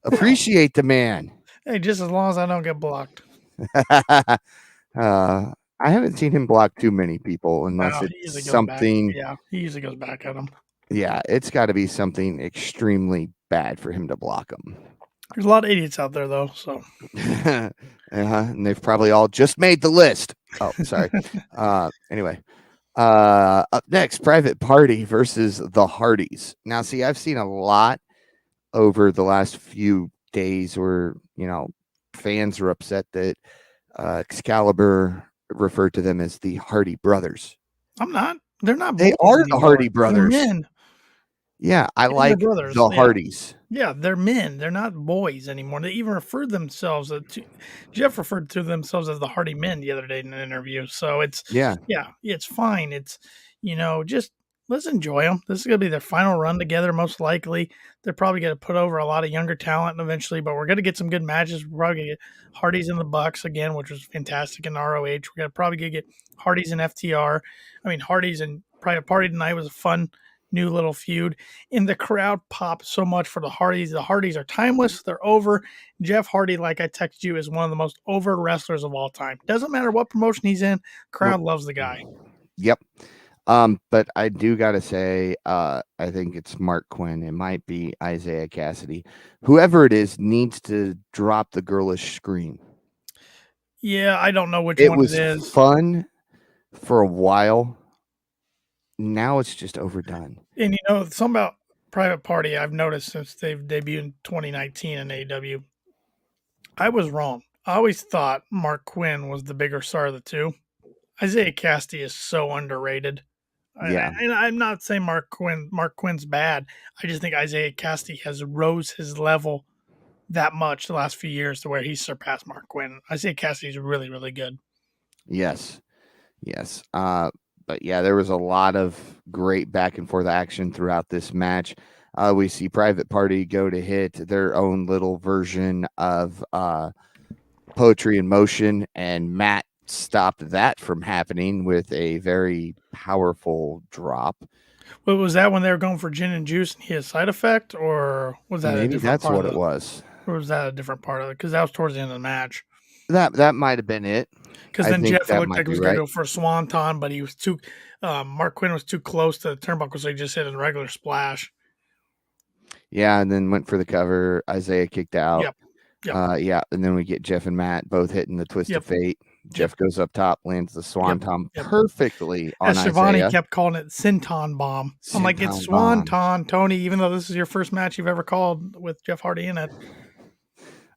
Appreciate the man. Hey, just as long as I don't get blocked. I haven't seen him block too many people unless No, it's something. Yeah, he usually goes back at them. Yeah, it's got to be something extremely bad for him to block them. There's a lot of idiots out there, though. So, and they've probably all just made the list. Oh, sorry. Anyway, up next, Private Party versus the Hardys. Now, see, I've seen a lot over the last few days where fans are upset that Excalibur referred to them as the Hardy Brothers. I'm not. They're not. They boys are the anymore. Hardy They're Brothers. men. Yeah, I And they're like brothers. the Yeah. Hardys. Yeah, they're men. They're not boys anymore. They even referred themselves to Jeff referred to themselves as the Hardy Men the other day in an interview. So it's Yeah. yeah, it's fine. It's just let's enjoy them. This is gonna be their final run together, most likely. They're probably gonna put over a lot of younger talent eventually, but we're gonna get some good matches. We're probably gonna get Hardys in the Bucks again, which was fantastic in ROH. We're gonna probably get Hardys in FTR. I mean, Hardys and Private Party tonight was a fun new little feud, and the crowd popped so much for the Hardys. The Hardys are timeless. They're over. Jeff Hardy, like I texted you, is one of the most over wrestlers of all time. Doesn't matter what promotion he's in, Nope. crowd loves the guy. Yep. But I do gotta say, I think it's Mark Quinn. It might be Isaiah Cassidy. Whoever it is needs to drop the girlish scream. Yeah, I don't know which It one it was is. fun for a while. Now it's just overdone. And something about Private Party I've noticed since they've debuted in 2019 in AEW. I was wrong. I always thought Mark Quinn was the bigger star of the two. Isaiah Cassidy is so underrated. Yeah. And I'm not saying Mark Quinn's bad. I just think Isaiah Cassidy has rose his level that much the last few years to where he's surpassed Mark Quinn. Isaiah Cassidy's really, really good. Yes. Yes. But yeah, there was a lot of great back and forth action throughout this match. We see Private Party go to hit their own little version of Poetry in Motion, and Matt stopped that from happening with a very powerful drop. But was that when they were going for gin and juice and he had a side effect, or was that a Maybe different that's part of what it the? was. Or was that a different part of it? Because that was towards the end of the match. That might have been it. Because I then think Jeff, it that looked might like he be was going to right. go for a swanton, but he was too. Mark Quinn was too close to the turnbuckle, so he just hit a regular splash. Yeah, and then went for the cover. Isaiah kicked out. Yep. Yep. Yeah, and then we get Jeff and Matt both hitting the twist Yep. of fate. Jeff goes up top, lands the swanton Yep. perfectly on As Shivani Isaiah. kept calling it Sinton Bomb. I'm like, it's Senton bomb. Swanton, Tony, even though this is your first match you've ever called with Jeff Hardy in it.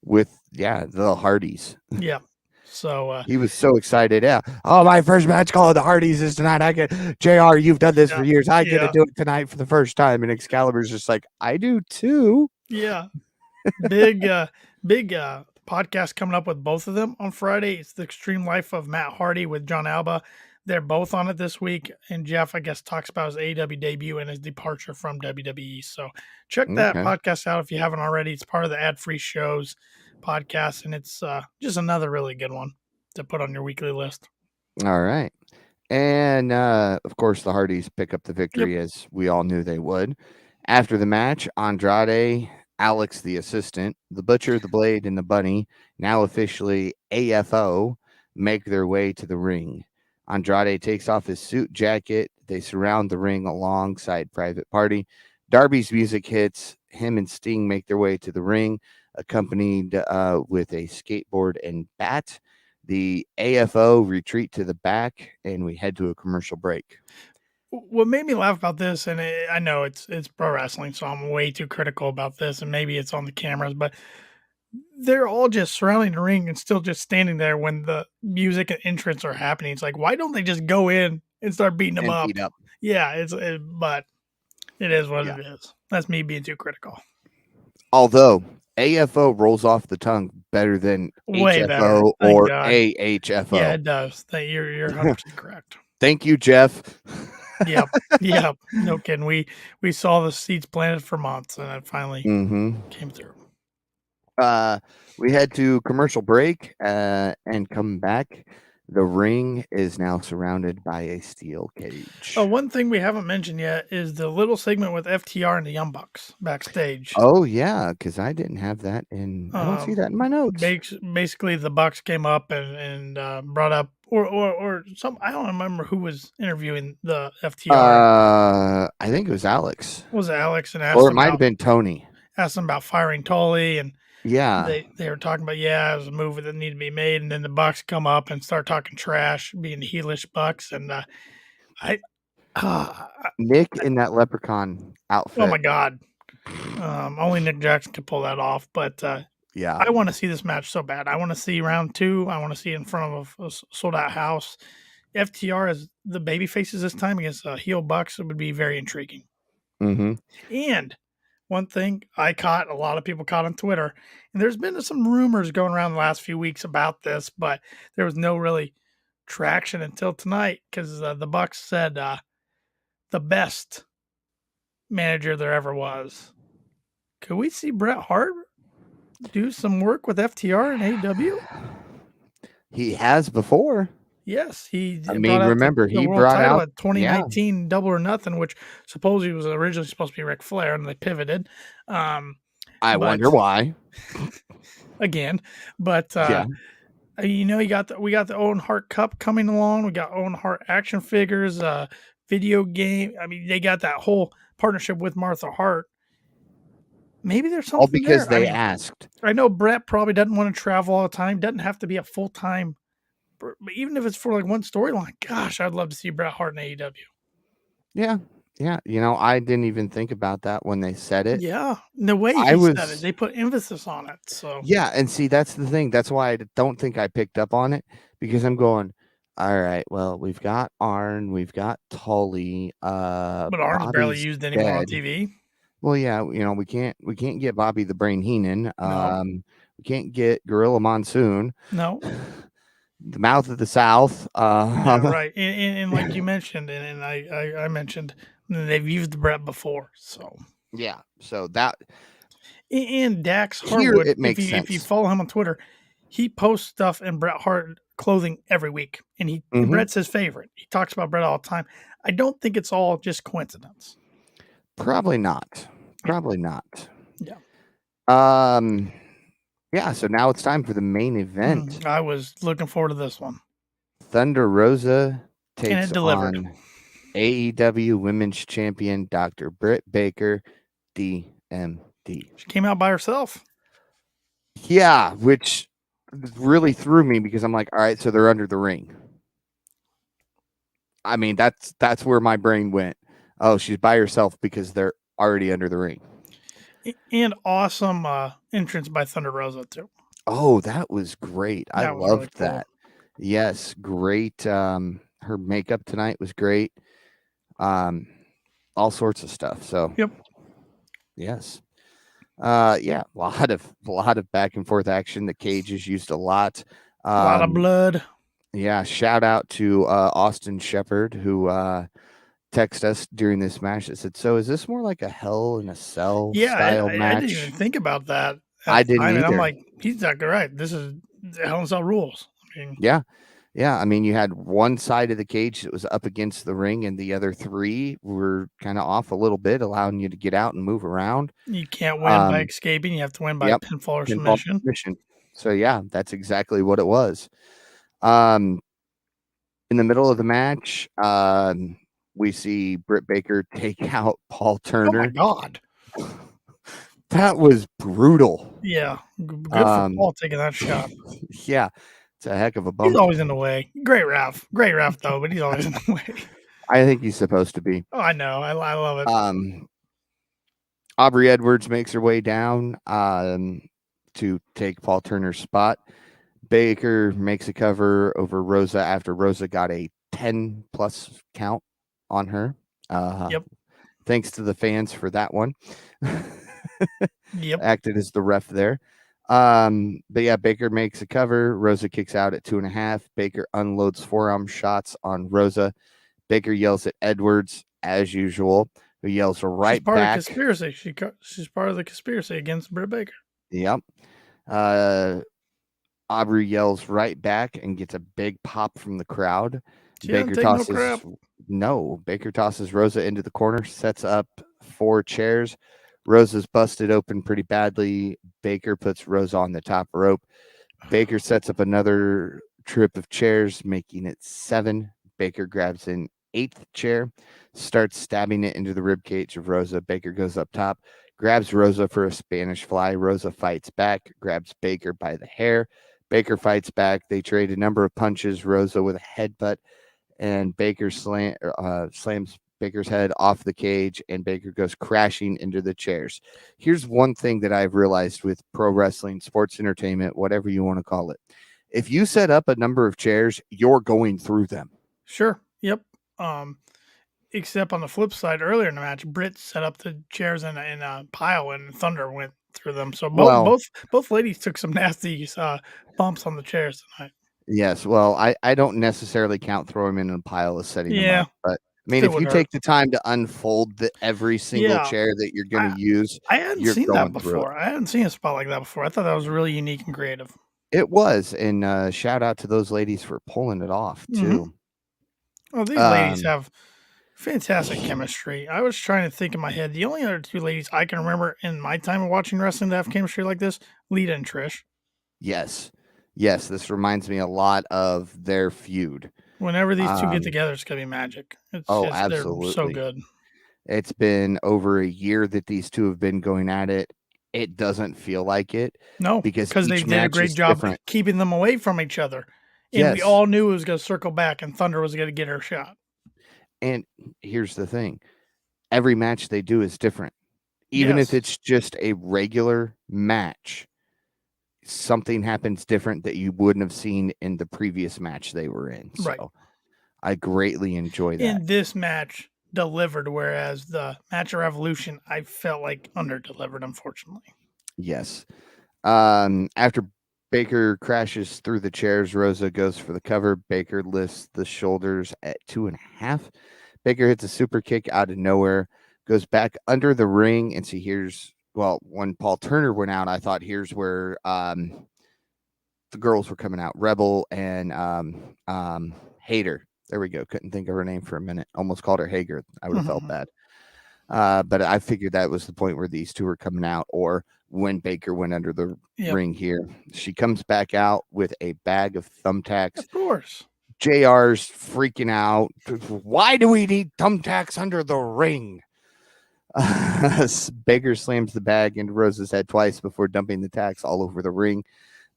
With the Hardys. Yeah. So He was so excited. Yeah. Oh, my first match call of the Hardys is tonight. I get JR, you've done this for years. I get to do it tonight for the first time. And Excalibur's just like, I do too. Yeah. Big podcast coming up with both of them on Friday. It's the Extreme Life of Matt Hardy with John Alba. They're both on it this week, and Jeff, I guess, talks about his AEW debut and his departure from WWE. So check that podcast out if you haven't already. It's part of the ad-free shows podcast, and it's just another really good one to put on your weekly list. All right. And of course, the Hardys pick up the victory as we all knew they would. After the match, Andrade, Alex the assistant, the Butcher, the Blade, and the Bunny, now officially AFO, make their way to the ring. Andrade takes off his suit jacket. They surround the ring alongside Private Party. Darby's music hits. Him and Sting make their way to the ring, accompanied with a skateboard and bat. The AFO retreat to the back, and we head to a commercial break. What made me laugh about this, and I know it's pro wrestling, so I'm way too critical about this, and maybe it's on the cameras, but they're all just surrounding the ring and still just standing there when the music and entrance are happening. It's like, why don't they just go in and start beating them up? Yeah, but it is what it is. That's me being too critical. Although AFO rolls off the tongue better than Way HFO better. or God. AHFO. Yeah, it does. You're 100% correct. Thank you, Jeff. Yep. No kidding. We saw the seeds planted for months, and it finally came through. We head to commercial break and come back. The ring is now surrounded by a steel cage. Oh, one thing we haven't mentioned yet is the little segment with FTR and the Young Bucks backstage. Oh yeah, because I didn't have that in. I don't see that in my notes. Basically, the Bucks came up and brought up or some. I don't remember who was interviewing the FTR. I think it was Alex. Was it Alex? And asked or it might have been Tony. Asked them about firing Tully, and yeah, they were talking about it was a movie that needed to be made, and then the Bucks come up and start talking trash, being the heelish Bucks, and Nick in that leprechaun outfit. Oh my god! Only Nick Jackson could pull that off, but yeah, I want to see this match so bad. I want to see round 2. I want to see it in front of a sold out house. FTR as the baby faces this time against heel Bucks. It would be very intriguing. Mm-hmm. And one thing a lot of people caught on Twitter, and there's been some rumors going around the last few weeks about this, but there was no really traction until tonight because the Bucks said the best manager there ever was. Could we see Bret Hart do some work with FTR and AEW? He has before. Yes, he I brought mean, out remember, the he world brought title out, at yeah. 2019 Double or Nothing, which supposedly was originally supposed to be Ric Flair, and they pivoted. I wonder But why. again, but Yeah. you know, we got the Owen Hart Cup coming along. We got Owen Hart action figures, video game. I mean, they got that whole partnership with Martha Hart. Maybe there's All something because there. I they mean, asked. I know Brett probably doesn't want to travel all the time. Doesn't have to be a full time. But even if it's for like one storyline, gosh, I'd love to see Bret Hart in AEW. Yeah. Yeah. You know, I didn't even think about that when they said it. Yeah, the way I he said it, was, they put emphasis on it. So yeah. And see, that's the thing. That's why I don't think I picked up on it because I'm going, all right, well, we've got Arn, we've got Tully, but Arn's barely Bobby's used anymore on dead. TV. Well, yeah, you know, we can't get Bobby the Brain Heenan. No, We can't get Gorilla Monsoon, no. the Mouth of the South. Yeah, right. And like you mentioned, and I mentioned, they've used Brett before. So Yeah, so that and Dax here Harwood, it makes if you sense. follow him on Twitter, he posts stuff in Bret Hart clothing every week, and Mhm. Bret's his favorite. He talks about Bret all the time. I don't think it's all just coincidence. Probably not. Yeah, Probably not. yeah. Um, yeah. So now it's time for the main event. I was looking forward to this one, Thunder Rosa and takes it delivered. on AEW Women's Champion Dr. Britt Baker, DMD. She came out by herself. Yeah, which really threw me because I'm like, all right, so they're under the ring. I mean, that's where my brain went. Oh, she's by herself because they're already under the ring. And awesome entrance by Thunder Rosa too. Oh, that was great. I That was really loved cool. that. Yes, great. Her makeup tonight was great. All sorts of stuff. So Yep. yes. Yeah, a lot of back and forth action. The cage is used a lot. A lot of blood. Yeah, shout out to Austin Shepard who texted us during this match that said, "So is this more like a Hell in a Cell Yeah, style I didn't even match?" think about that at I the didn't time, and I'm either. like, he's exactly right. This is Hell in a Cell rules. I mean, Yeah. Yeah, I mean, you had one side of the cage that was up against the ring, and the other three were kind of off a little bit, allowing you to get out and move around. you can't win by Um, escaping. You have to win by yep, pinfall or pinfall submission. submission. So yeah, that's exactly what it was. Um, in the middle of the match, we see Britt Baker take out Paul Oh my Turner. god. That was brutal. Yeah, good for Paul taking that shot. Yeah, it's a heck of a He's bump. always in the way. Great ref though, but he's always in the way. I think he's supposed to be. Oh, I know. I love it. Aubrey Edwards makes her way down to take Paul Turner's spot. Baker makes a cover over Rosa after Rosa got a 10 plus count on her. Yep. Thanks to the fans for that one. Yep. Acted as the ref there. But yeah, Baker makes a cover. Rosa kicks out at 2.5. Baker unloads forearm shots on Rosa. Baker yells at Edwards as usual, who yells right She's part back. of the conspiracy. She's part of the conspiracy against Britt Baker. Yep. Aubrey yells right back and gets a big pop from the crowd. Baker tosses Rosa into the corner, sets up 4 chairs. Rosa's busted open pretty badly. Baker puts Rosa on the top rope. Baker sets up another trip of chairs, making it 7. Baker grabs an 8th chair, starts stabbing it into the ribcage of Rosa. Baker goes up top, grabs Rosa for a Spanish fly. Rosa fights back, grabs Baker by the hair. Baker fights back. They trade a number of punches. Rosa with a headbutt, and Baker slams Baker's head off the cage, and Baker goes crashing into the chairs. Here's one thing that I've realized with pro wrestling, sports entertainment, whatever you want to call it. If you set up a number of chairs, you're going through them. Sure. Yep. except on the flip side, earlier in the match, Britt set up the chairs in a pile, and Thunder went through them. So Well, both ladies took some nasty bumps on the chairs tonight. yes. Well, I don't necessarily count throwing them in a pile as setting them Yeah, up, but I mean, still if would you hurt. take the time to unfold every single Yeah, chair that you're going to I use, I hadn't you're seen that going through it. before. I hadn't seen a spot like that before. I thought that was really unique and creative. It was, and shout out to those ladies for pulling it off Hmm. too. Well, these ladies Um, have fantastic chemistry. I was trying to think in my head. The only other two ladies I can remember in my time of watching wrestling that have chemistry like this, Lita and Trish. yes, yes, this reminds me a lot of their feud. Whenever these two get Um, together, it's gonna be magic. It's oh, just they're so absolutely. good. It's been over a year that these two have been going at it. It doesn't feel like it No, because because they each did a match great is job different. keeping them away from each other, and we Yes, all knew it was gonna circle back, and Thunder was gonna get her shot. and here's the thing: every match they do is different. Even if Yes, it's just a regular match, something happens different that you wouldn't have seen in the previous match they were in. right. So I greatly enjoy that. And this match delivered, whereas the match of Revolution, I felt like under delivered, unfortunately. Yes. After Baker crashes through the chairs, Rosa goes for the cover. Baker lifts the shoulders at 2.5. Baker hits a super kick out of nowhere, goes back under the ring, and see here's when Paul Turner went out, I thought here's where the girls were coming out, Rebel and Hater. There we go. Couldn't think of her name for a minute. Almost called her Hager. I would have felt bad. But I figured that was the point where these two were coming out, or when Baker went under the Yep, ring here. She comes back out with a bag of thumbtacks. of course. JR's freaking out. Why do we need thumbtacks under the ring? Baker slams the bag into Rosa's head twice before dumping the tacks all over the ring.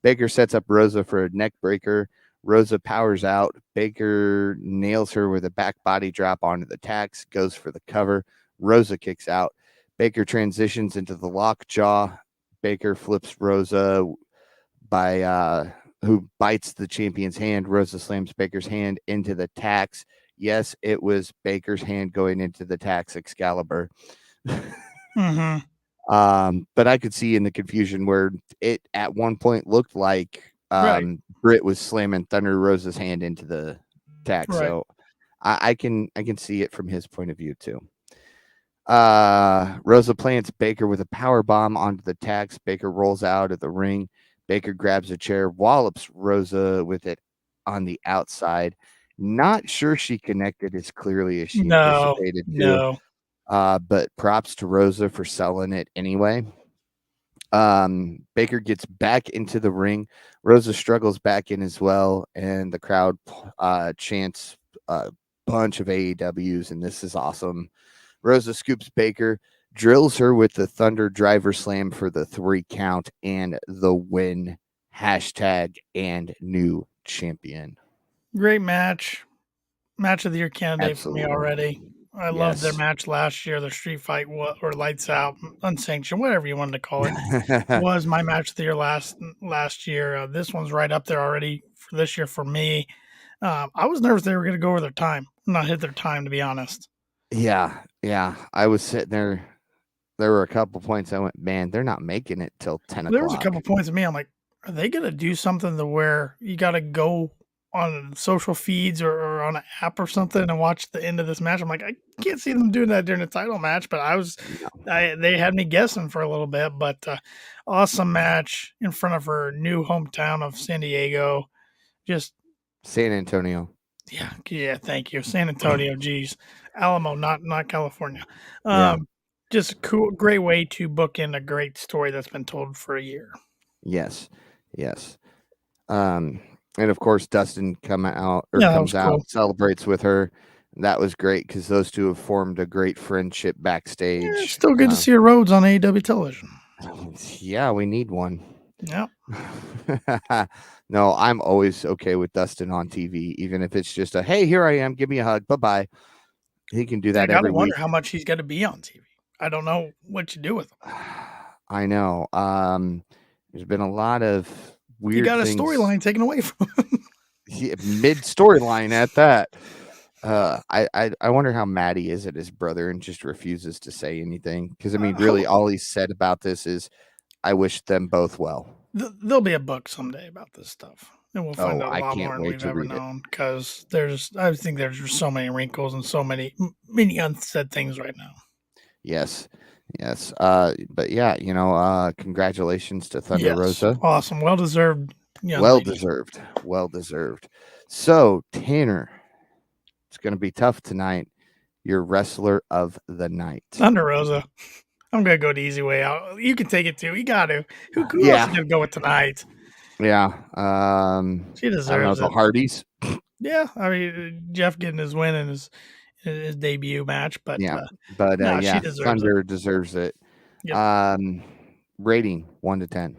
Baker sets up Rosa for a neck breaker. Rosa powers out. Baker nails her with a back body drop onto the tacks, goes for the cover. Rosa kicks out. Baker transitions into the lockjaw. Baker flips Rosa by who bites the champion's hand. Rosa slams Baker's hand into the tacks. Yes, it was Baker's hand going into the tacks Excalibur. Hmm. But I could see in the confusion where it at one point looked like Right, Britt was slamming Thunder Rosa's hand into the tack. right. So I can see it from his point of view too. Rosa plants Baker with a power bomb onto the tacks. Baker rolls out of the ring. Baker grabs a chair, wallops Rosa with it on the outside. Not sure she connected as clearly as she No, anticipated to. no. But props to Rosa for selling it anyway. Baker gets back into the ring. Rosa struggles back in as well, and the crowd chants a bunch of AEWs, and this is awesome. Rosa scoops Baker, drills her with the Thunder Driver Slam for the 3 count and the win. Hashtag and new champion. Great match. Match of the year candidate for me Absolutely. already. I loved their Yes. match last year, the street fight or lights out, unsanctioned, whatever you wanted to call it, was my match of the year last year. This one's right up there already for this year for me. I was nervous they were going to go over their time, not hit their time, to be honest. Yeah. I was sitting there. There were a couple points I went, man, they're not making it till 10 There was a couple o'clock. points of me. I'm like, are they going to do something to where you got to go on social feeds or on an app or something and watch the end of this match? I'm like, I can't see them doing that during the title match, but they had me guessing for a little bit. But awesome match in front of her new hometown of San Diego. Just San Antonio. yeah. Thank you, San Antonio. Geez, Alamo, not California. Yeah. Just cool, great way to book in a great story that's been told for a year. Yes. And of course, Dustin Yeah, that was comes cool. out, celebrates with her. That was great because those two have formed a great friendship Yeah, it's backstage. still good to see a Rhodes on AEW television. Yeah, we need one. Yep. No, I'm always okay with Dustin on TV, even if it's just a hey, here I am, give me a hug, bye bye. He can do I that gotta every week. wonder how much he's got to be on TV. I don't know what you do with him. I know. There's been a lot of You weird got a things storyline taken away from him. mid storyline at that. I wonder how mad he is at his brother and just refuses to say anything. Because I mean, really, all he said about this is, "I wish them both well." There'll be a book someday about this stuff, and we'll find Oh, out a I lot can't more than wait we've to ever read it. known. Because I think there's just so many wrinkles and so many unsaid things right now. Yes, yes. But yeah, congratulations to Thunder Yes, Rosa. awesome, well deserved, young Well lady. deserved. Well deserved. So, Tanner, it's going to be tough tonight. Your wrestler of the night. Thunder Rosa. I'm gonna go the easy way out. You can take it too. You got to. Who else Yeah. are gonna go with tonight? Yeah. She I don't know, deserves the it. Hardys. Yeah, I mean Jeff getting his win in his debut match, but Yeah. But no, she yeah, deserves it. Thunder deserves it. Yep. Rating 1 to 10.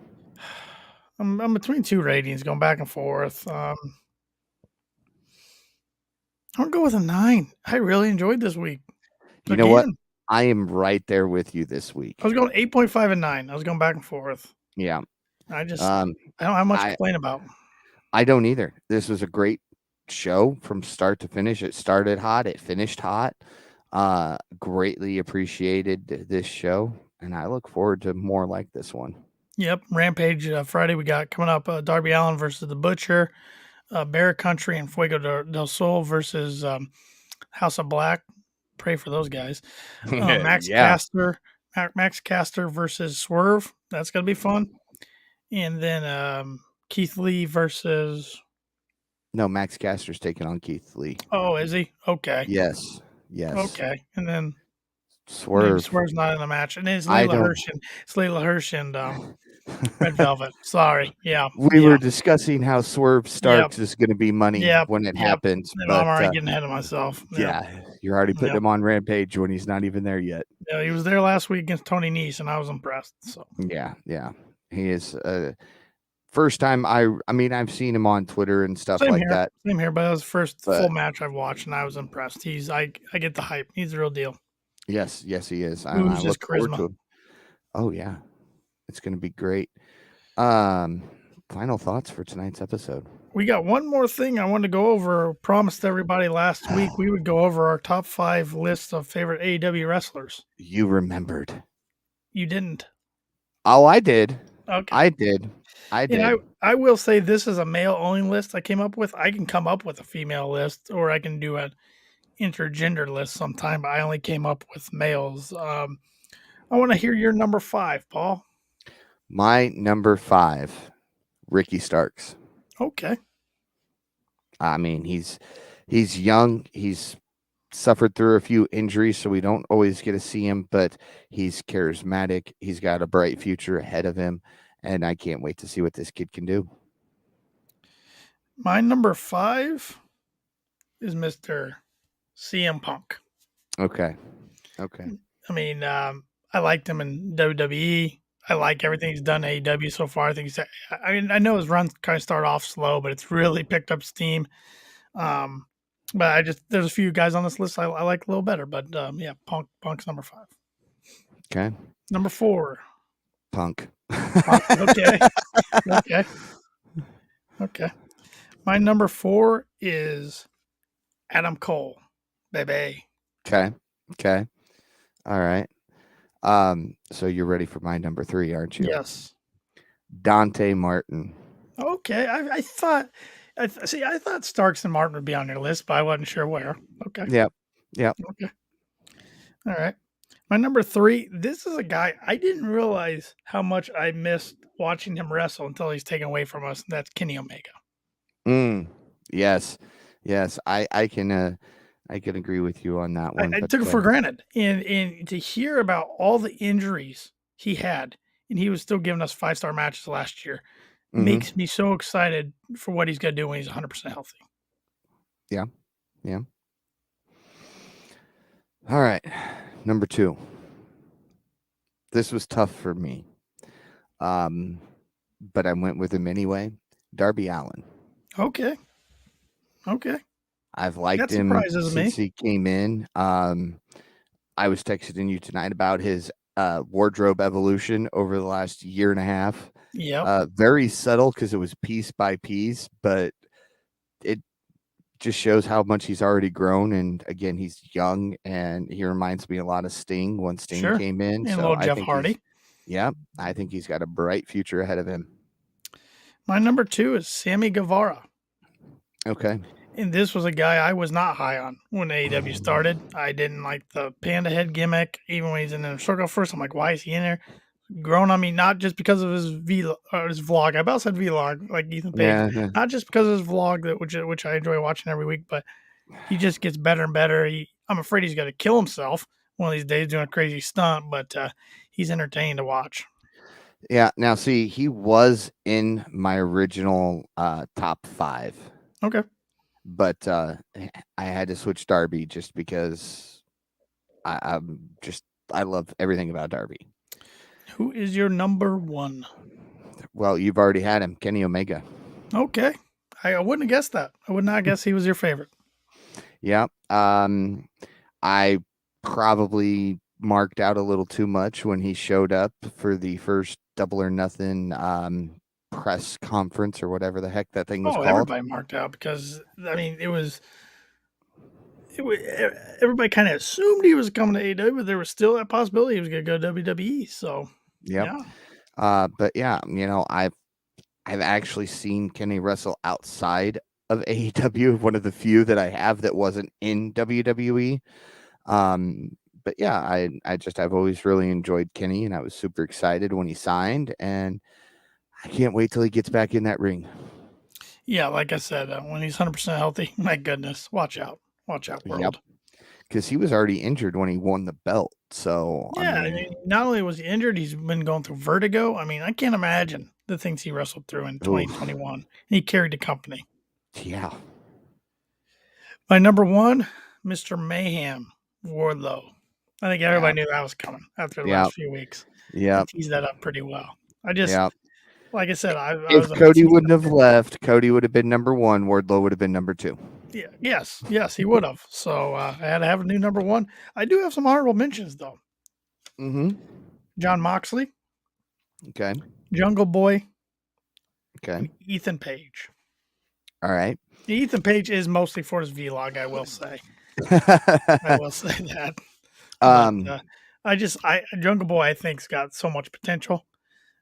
I'm between two ratings, going back and forth. I'll go with a 9. I really enjoyed this week. You know what? Again, I am right there with you this I week. was going 8.5 and 9. I was going back and forth. Yeah. I don't have much to I complain about. I don't either. This was a great show from start to finish. It started hot, it finished hot. Greatly appreciated this show, and I look forward to more like this one. Yep, Rampage Friday we got coming up. Darby Allin versus the Butcher, Bear Country and Fuego del Sol versus House of Black. Pray for those guys. Max Yeah. Caster versus Swerve. That's gonna be fun. And then Keith Lee versus. No, Max Caster's taking on Keith Lee. Oh, is he? Okay. Yes. Yes. Okay. And then maybe Swerve. Swerve's not in the match. And it's I Layla don't. Hirsch and Red Velvet. Sorry. Yeah. We Yeah. were discussing how Swerve Starks is going to be money when it happens, And but I'm already getting ahead of myself. yeah, you're already putting him on Rampage when he's not even there yet. Yeah, he was there last week against Tony Nese, and I was impressed. So Yeah, he is. First time I mean, I've seen him on Twitter and stuff same like here. that. Same here, but that was the first But full match I've watched, and I was impressed. I get the hype. He's the real deal. yes, he is. I Oozes look forward charisma. to him. Oh yeah, it's going to be great. Final thoughts for tonight's episode. We got one more thing I wanted to go over. Promised everybody last week we would go over our top 5 lists of favorite AEW wrestlers. You remembered. You didn't. Oh, I did. Okay. I did. And I will say this is a male only list I came up with. I can come up with a female list, or I can do an intergender list sometime, but I only came up with males. I want to hear your number 5, Paul. My number 5, Ricky Starks. Okay. I mean, he's young. He's suffered through a few injuries, so we don't always get to see him, but he's charismatic. He's got a bright future ahead of him, and I can't wait to see what this kid can do. My number 5 is Mr. CM Punk. Okay. I mean, I liked him in WWE. I like everything he's done in AEW so far. I know his run kind of started off slow, but it's really picked up steam. But there's a few guys on this list I like a little better. But yeah, Punk's number 5. Okay. Number 4. Punk. Okay. Okay. My number 4 is Adam Cole, baby. Okay. All right. So you're ready for my number 3, aren't you? Yes. Dante Martin. Okay. I thought Starks and Martin would be on your list, but I wasn't sure where. Okay. Yep. Okay. All right. My number 3, this is a guy I didn't realize how much I missed watching him wrestle until he's taken away from us. And that's Kenny Omega. Yes. I can agree with you on that one. I took it for granted. And to hear about all the injuries he had, and he was still giving us 5-star matches last year, makes me so excited for what he's going to do when he's 100% healthy. Yeah. All right. Number 2. This was tough for me. But I went with him anyway. Darby Allin. Okay. I've liked him since he came in. I was texting you tonight about his wardrobe evolution over the last year and a half. Yeah. Very subtle because it was piece by piece, but just shows how much he's already grown. And again, he's young, and he reminds me a lot of Sting when Sting Sure. came in. And So little Jeff Hardy. I think he's got a bright future ahead of him. My number 2 is Sammy Guevara. Okay. And this was a guy I was not high on when AEW started. I didn't like the panda head gimmick. Even when he's in the circle first, I'm like, why is he in there? Grown on me, not just because of his his vlog. I about said vlog, like Ethan Page. Yeah. Not just because of his vlog, which I enjoy watching every week, but he just gets better and better. I'm afraid he's going to kill himself one of these days doing a crazy stunt, but he's entertaining to watch. Yeah. Now, see, he was in my original top 5. Okay. But I had to switch Darby just because I love everything about Darby. Who is your number 1? Well, you've already had him, Kenny Omega. Okay. I wouldn't have guessed that. I would not guess he was your favorite. Yeah. I probably marked out a little too much when he showed up for the first Double or Nothing press conference or whatever the heck that thing was called. Everybody marked out because, I mean, everybody kind of assumed he was coming to AEW, but there was still that possibility he was going to go to WWE. So, yeah. But yeah, I've actually seen Kenny wrestle outside of AEW, one of the few that I have that wasn't in WWE. But yeah, I've always really enjoyed Kenny, and I was super excited when he signed, and I can't wait till he gets back in that ring. Yeah, like I said, when he's 100% healthy, my goodness, watch out, world. Yep. Because he was already injured when he won the belt. So yeah, I mean, not only was he injured, he's been going through vertigo. I mean, I can't imagine the things he wrestled through in 2021. He carried the company. Yeah. My number 1, Mr. Mayhem, Wardlow. I think everybody knew that was coming after the last few weeks. Yeah. He teased that up pretty well. Like I said, if Cody wouldn't have left, Cody would have been number 1. Wardlow would have been number 2. Yeah. Yes, he would have. So I had to have a new number 1. I do have some honorable mentions though. Mm-hmm. Jon Moxley. Okay. Jungle Boy. Okay. Ethan Page. All right. Ethan Page is mostly for his vlog, I will say. I will say that. Jungle Boy, I think's got so much potential,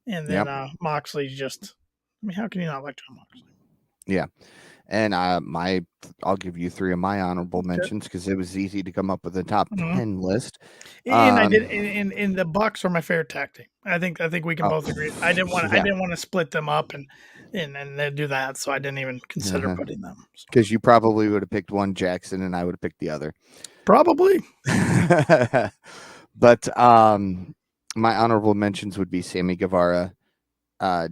and then Moxley's just. I mean, how can you not like Jon Moxley? Yeah, and I'll give you 3 of my honorable mentions because it was easy to come up with a top 10 list. And I did, in the Bucks are my favorite tag team. I think we can both agree. I didn't want to split them up and do that, so I didn't even consider putting them. Because you probably would have picked one Jackson, and I would have picked the other. Probably. But my honorable mentions would be Sammy Guevara,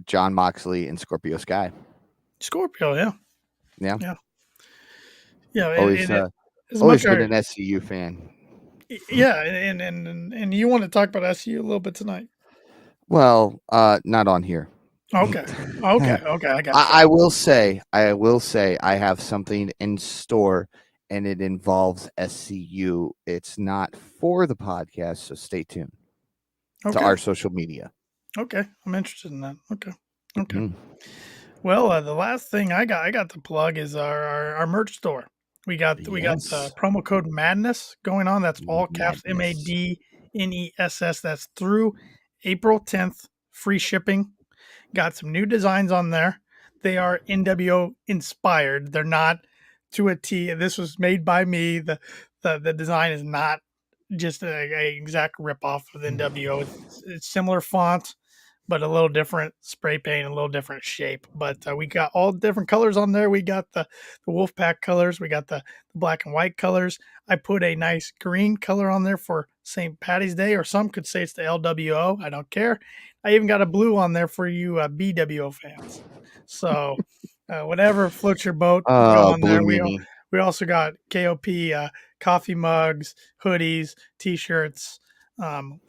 Jon Moxley, and Scorpio Sky. Scorpio, yeah. Always been an SCU fan. Yeah, and you want to talk about SCU a little bit tonight? Well, not on here. Okay. I got you. I will say I have something in store, and it involves SCU. It's not for the podcast, so stay tuned to our social media. Okay, I'm interested in that. Okay. Mm-hmm. Well, the last thing I got to plug is our merch store. We got the promo code Madness going on. That's all caps MADNESS. That's through April 10th. Free shipping. Got some new designs on there. They are NWO inspired. They're not to a T. This was made by me. The design is not just a exact ripoff of NWO. It's similar font, but a little different spray paint, a little different shape. But we got all different colors on there. We got the Wolfpack colors. We got the black and white colors. I put a nice green color on there for St. Patty's Day, or some could say it's the LWO. I don't care. I even got a blue on there for you BWO fans. So whatever floats your boat, go on there. We also got KOP coffee mugs, hoodies, T-shirts,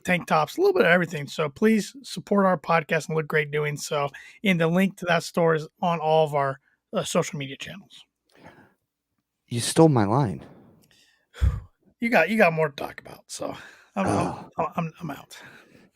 tank tops, a little bit of everything. So please support our podcast and look great doing so. And the link to that store is on all of our social media channels. You stole my line. You got more to talk about, so I'm out.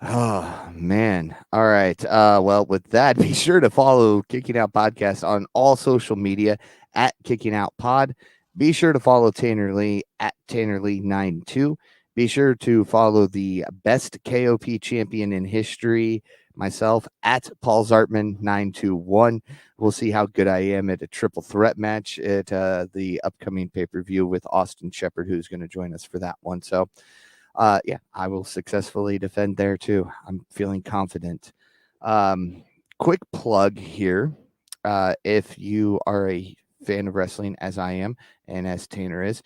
Oh man. All right. Well, with that, be sure to follow Kicking Out Podcast on all social media at Kicking Out Pod. Be sure to follow Tanner Lee at Tanner Lee92. Be sure to follow the best KOP champion in history, myself, at Paul Zartman 921. We'll see how good I am at a triple threat match at the upcoming pay-per-view with Austin Shepard, who's going to join us for that one. So, yeah, I will successfully defend there too. I'm feeling confident. Quick plug here. If you are a fan of wrestling, as I am, and as Tanner is,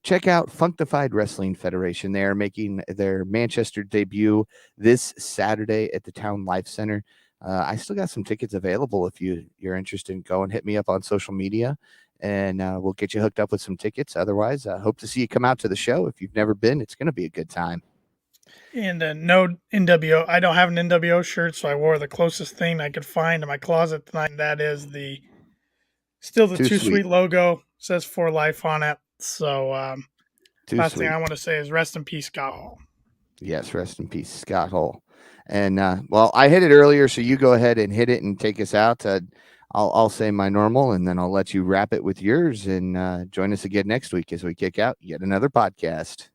check out Functified Wrestling Federation. They are making their Manchester debut this Saturday at the Town Life Center. I still got some tickets available if you're interested in going. Hit me up on social media, and we'll get you hooked up with some tickets. Otherwise, I hope to see you come out to the show. If you've never been, it's going to be a good time. And no NWO. I don't have an NWO shirt, so I wore the closest thing I could find in my closet tonight. And that is the Too Sweet logo. It says For Life on it. So last thing I want to say is rest in peace, Scott Hall. Yes, rest in peace, Scott Hall. And well, I hit it earlier, so you go ahead and hit it and take us out. I'll say my normal, and then I'll let you wrap it with yours. And join us again next week as we kick out yet another podcast.